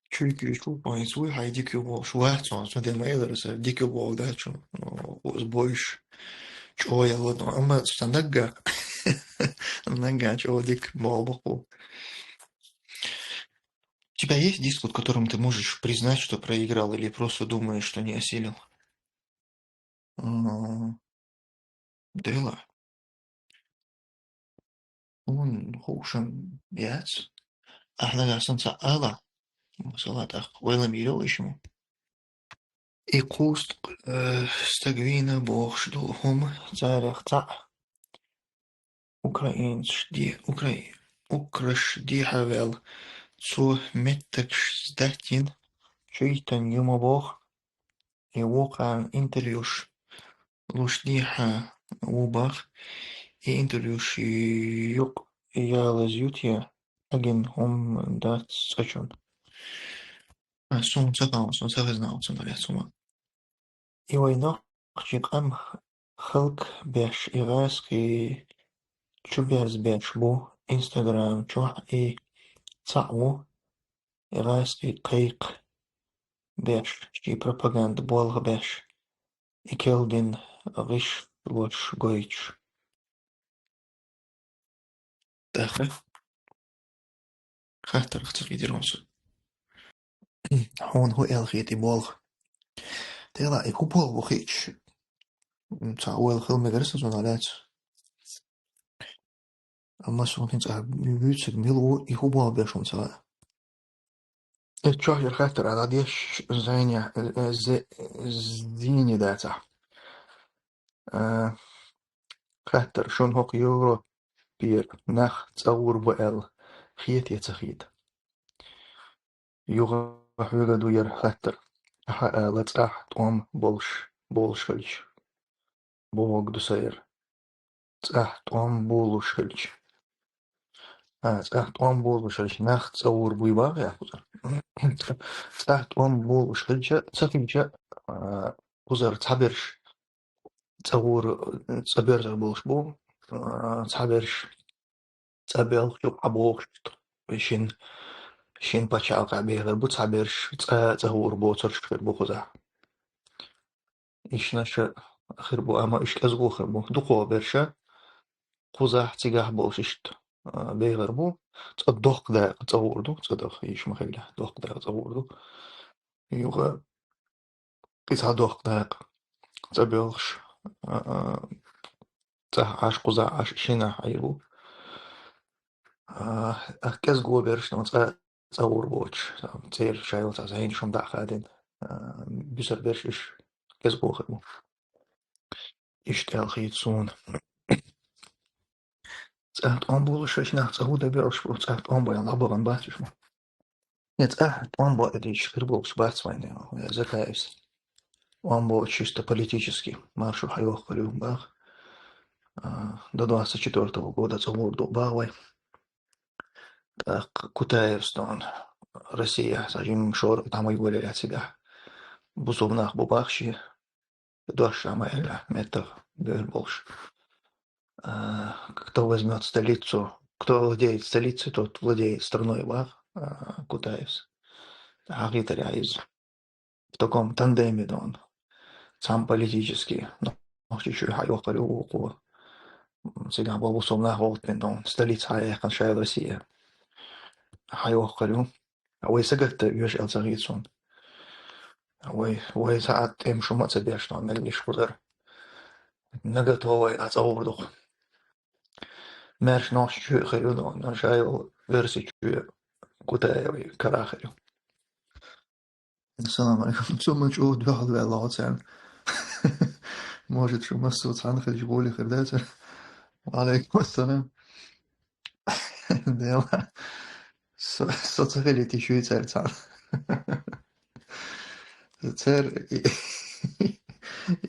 чуйки شو поинсуй хай дикю бо шуа цон цон дем эдерс дикю бо да чу сбойш чоя вот ама стандага нага чо дик бо. У тебя есть диск, в котором ты можешь признать, что проиграл, или просто думаешь, что не осилил? Дела. Он хушен яц. Ахна гасан саала. Салата хуэла мирил ищему. И куст стагвина бог что хум царях ца. Украинш ди хавел. Цу меттекш сдатин. Чуйтан юма бог. И вокан интервьюш. Лушдиха убах. И интервьюш юк я лазютия. Агин хум дат скачун. Сум цакал, сум цагазнал, сум даляцума. И война чикам халк беш ираски чуберс беш бу Инстаграм чух и цау ираски кайк беш ши пропаганда болга беш и келдин риш лош гойч. Даха хатар хцги диронсу. هون هو الخيتي بولغ تيلا إيكو بولغ وخيتش تعويل خيل مدرسة زونالات أما سونتين تعب بيوتسك ميلو إيكو بولغ بيشون سوا الشهر خاطر على ديش زينيا زيني داتا خاطر شون هوق يورو بير نخ تصور بقل خيت يتخيد يوغا حوغا دو ير خطر let's om bolshvich bog du säger om bolshvich om bolshvich nacht zur buibar ja om bolshvich tsakhincha uzar tabersh zur taber bolshbo tabersh tabel abokh shin pachal beger bu tabersh zur botsor bukhuza ishnash خربو أما إيش لازقو خربو دقوا برشا قزح تيجاه بوششت بيغربو تصدق دا تصوردو تصدق إيش مخيله دق دا تصوردو يوغا قيسها دق دا تبيغش تح عاش قزح عاش شينا حيرو أكاز قوة برش نما تصور بوش تير شايو تزهين شم دا خادين بيسر برشش كاز قوة خربو إيش تالخيت سون Цахт он был еще на цахуда берешь, цахт он был на баган бачишь. Нет, он был это еще хербок бачвайны, закаевся. Он был чисто политический, маршу хайох бах. До 24 года цахурду бахвай. Так, Кутаевстон, Россия, сажим шор, там и были от себя. Бусовнах бубахши, доша майля, метр, больше. Кто возьмет столицу, кто владеет столицей, тот владеет страной Бах, Кутаевс. В таком тандеме он сам политический, но чуть-чуть хайохали уку. Сега был усомна голтмен, он столица хайехан шая Россия. Хайохали. А вы сагат юж элцагитсон. А вы саат им шумат собеш, но мелиш кудер. Наготовый отзаурдух. Мерш наш чую херюдо, на шаю версию чую Кутаевой карахерю. السلام عليكم ثم نشوف واحد بقى عن может شو مسو عن خرج بولي خردات وعليكم السلام ديلا صوتخلي شوي تعال تر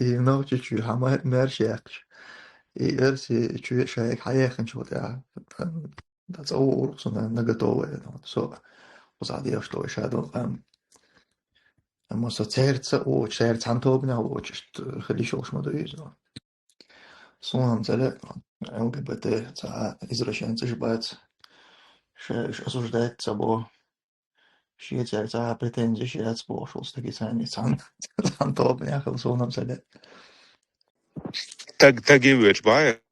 نوتش شو حما مارشيكش ارسي شو شايك حياخن شو ده تصور صنع نغتوه سو وزادي اشتو شادو Måste tärtsa och tjärt handtagna och just خليشوش ما دويز صون زلا LGBT извращенцы жбать осуждать собой шиец претензии шиец пошел с таки сами handtagna صون زلا Так и вещь, бая.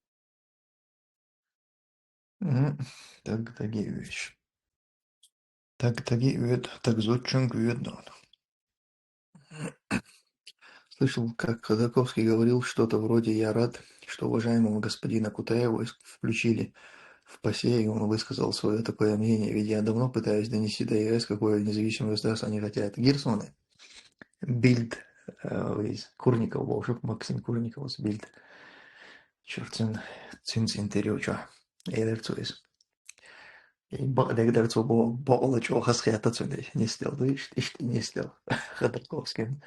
так зодчинг видно. Слышал, как Ходорковский говорил что-то вроде «Я рад, что уважаемого господина Кутаева включили в ПАСЕ, и он высказал свое такое мнение, ведь я давно пытаюсь донести до ЕС, какое независимое государство они хотят». Гирсоны, Бильд, из Курников, Волшеб, Максим Курников, из Бильд, Чертин, Цинц интервью, Эдерцуис. И Багдерцу было чего хасхета цундей, не сделал, видишь, не сделал Ходорковским.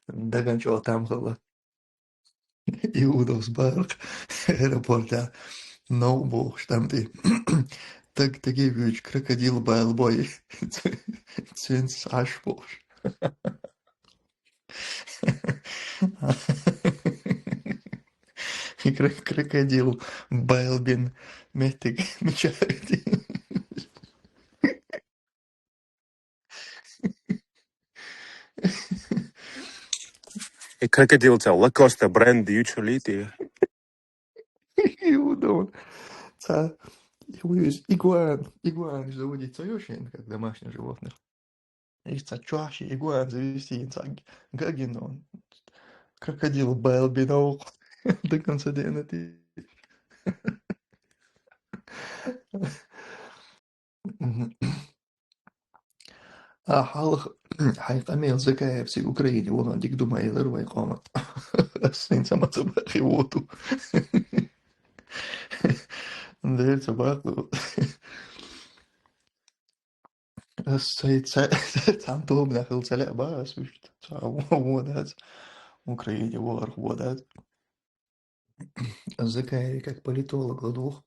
Dagančo tam hala Iudos bark aeroportā nav būs tam tī. Tagad viņš krokodila bail boji. Cins ašpūš. Крокодил Байлбин метик мечает. Крокодил цел, Лакоста, бренд, ючулити. Иудон. Игуан заводится очень, как домашних животных. Есть чаще игуан завести, гагинон. Крокодил Байлбинов до конца дня. حالخ حقيقة ميل زكاة في أوكرانيا والله ديك دوما يلر ويقام السين سما تباخي ووتو ندير تباخي Там то бляха уцеле бас, вишт. Вот, Украине вор, вот. Закай, как политолог, Ладух.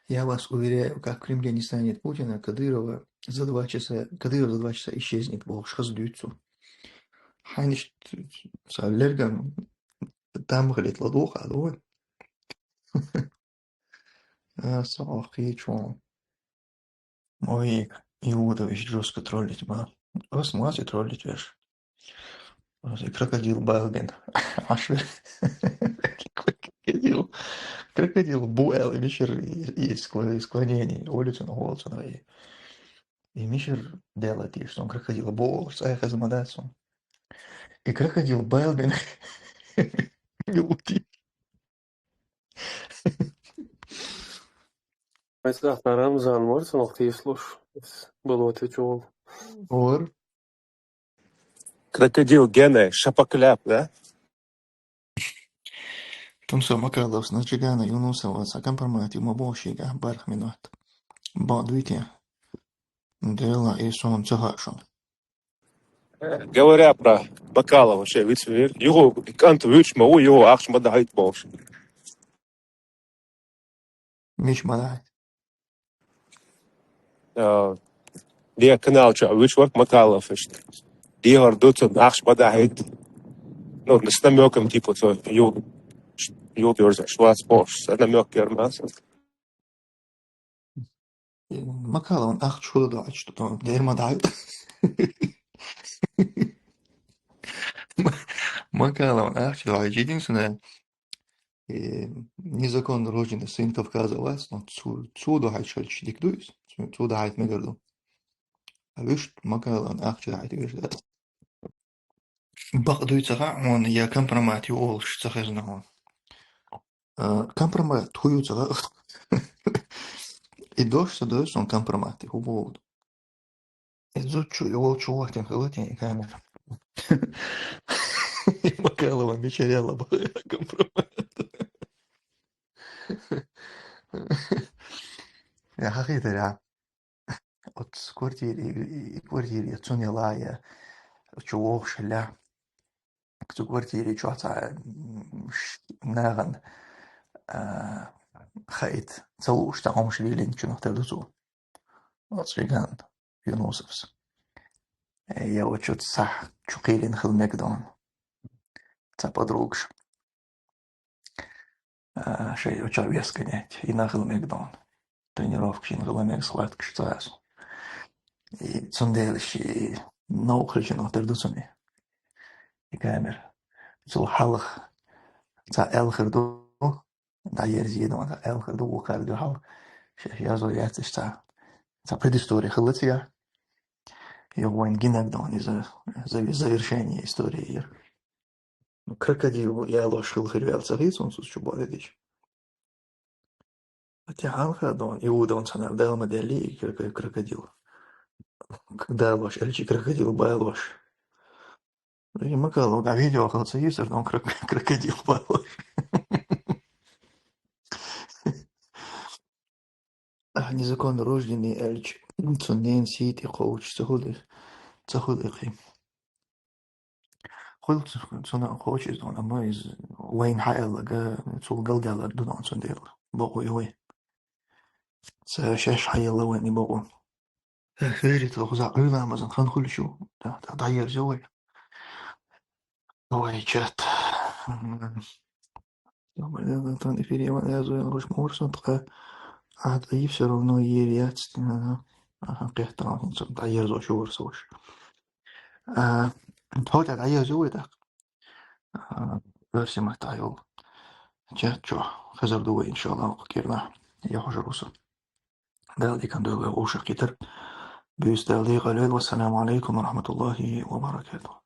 Я вас уверяю, как в Кремле не станет Путина, Кадыров за 2 часа исчезнет, бог шаздуйцу. Ханиш Салерган там говорит Ладух, а дой. Сахи чон. Ой, Иудович жестко троллить, ба. Вас мазит троллить, веш. Крокодил Балбин. Аж крокодил Буэл, и Мишер и склонение, улицу на голос, и Мишер делает, и что он крокодил Буэл, саяха замадаться. И крокодил Балбин. Милути. Mēs apmēram Zānmors un Ohtīsluš. Es baloti čuvu. Ор. Крокодил Гена, шапокляп, да? Тунсо Макаловс на Джигана Юнусова за компромат ему бошига барх минут. Бадвите. Дела и сон цагашон. Говоря про Бакалова, его кант вычма, его ахшма дает больше. Миш мадай. Det kanal tja, vitsvart Bacalov, die har doet zo'n achsma dait. No, dat is dan ook een type zo, joh, björns, schwarz bosch, dat is ook germaas. Макалон ах чудо дать, что там дерьмо дают. Макалон ах чудо, единственное, незаконно рожденный сын Кавказа вас, но цудо хай шальч диктуюсь, цудо хайт мегарду. А вишь, Макалон ах чудо хайт вишь, да. Багдуйца он я компромат и олш цахезна он. Компромат хуюца. И дождь садуется он компромат и хубовод. Изучу его чувак тем хилотень камера. И Макалова мечеряла компромат. Я хахитаря. От квартире цунилая чувак шля. К квартире чуаца наган خايت تسووش تاعهم شليلين شنو تردسو أصريقان يونوسفس يا وشوت صح شقيلين خل مكدون تا подругш شيء وشابيس كنять и нахил мекдон тренировки нахил мек сладкий штаз и цунделищи наухричено тردусуни и камер цул халх تا الخردو دا يرزيدون تا الخردو وخردو حال يا زوجات تا предыстория хлытия его ингинагдон из завершения истории. Крокодил я лошил хрюэл царис он сус чубаледич. Хотя алхадон Иуда он санал дал модели крокодил. Когда лош эльчи крокодил байлош. И макало на видео хлыца есть, он крокодил байлош. Незаконно рожденный эльч. Цунен сит и коуч цахудыхи. قلت صنع خوشي دون أما وين حائل لقى تقول قلقل دون عن صنديل بقوا يوين سشاش حي الله وين بقوا فيري تلقزع عيونا مزن خان كل شو تغير زوي هو يجات يوم تاني فيري وانا زوي نروش مورسون تقى عاد يفسر ونو يريات قيحت عن تغير زو شو ورسوش هو تغير زوي ده versi محتاجه جاتشو خزر دوي إن شاء الله كيرنا يا حجر وصل دالي كان دوي وشقيتر بيستالي قليل والسلام عليكم ورحمة الله وبركاته.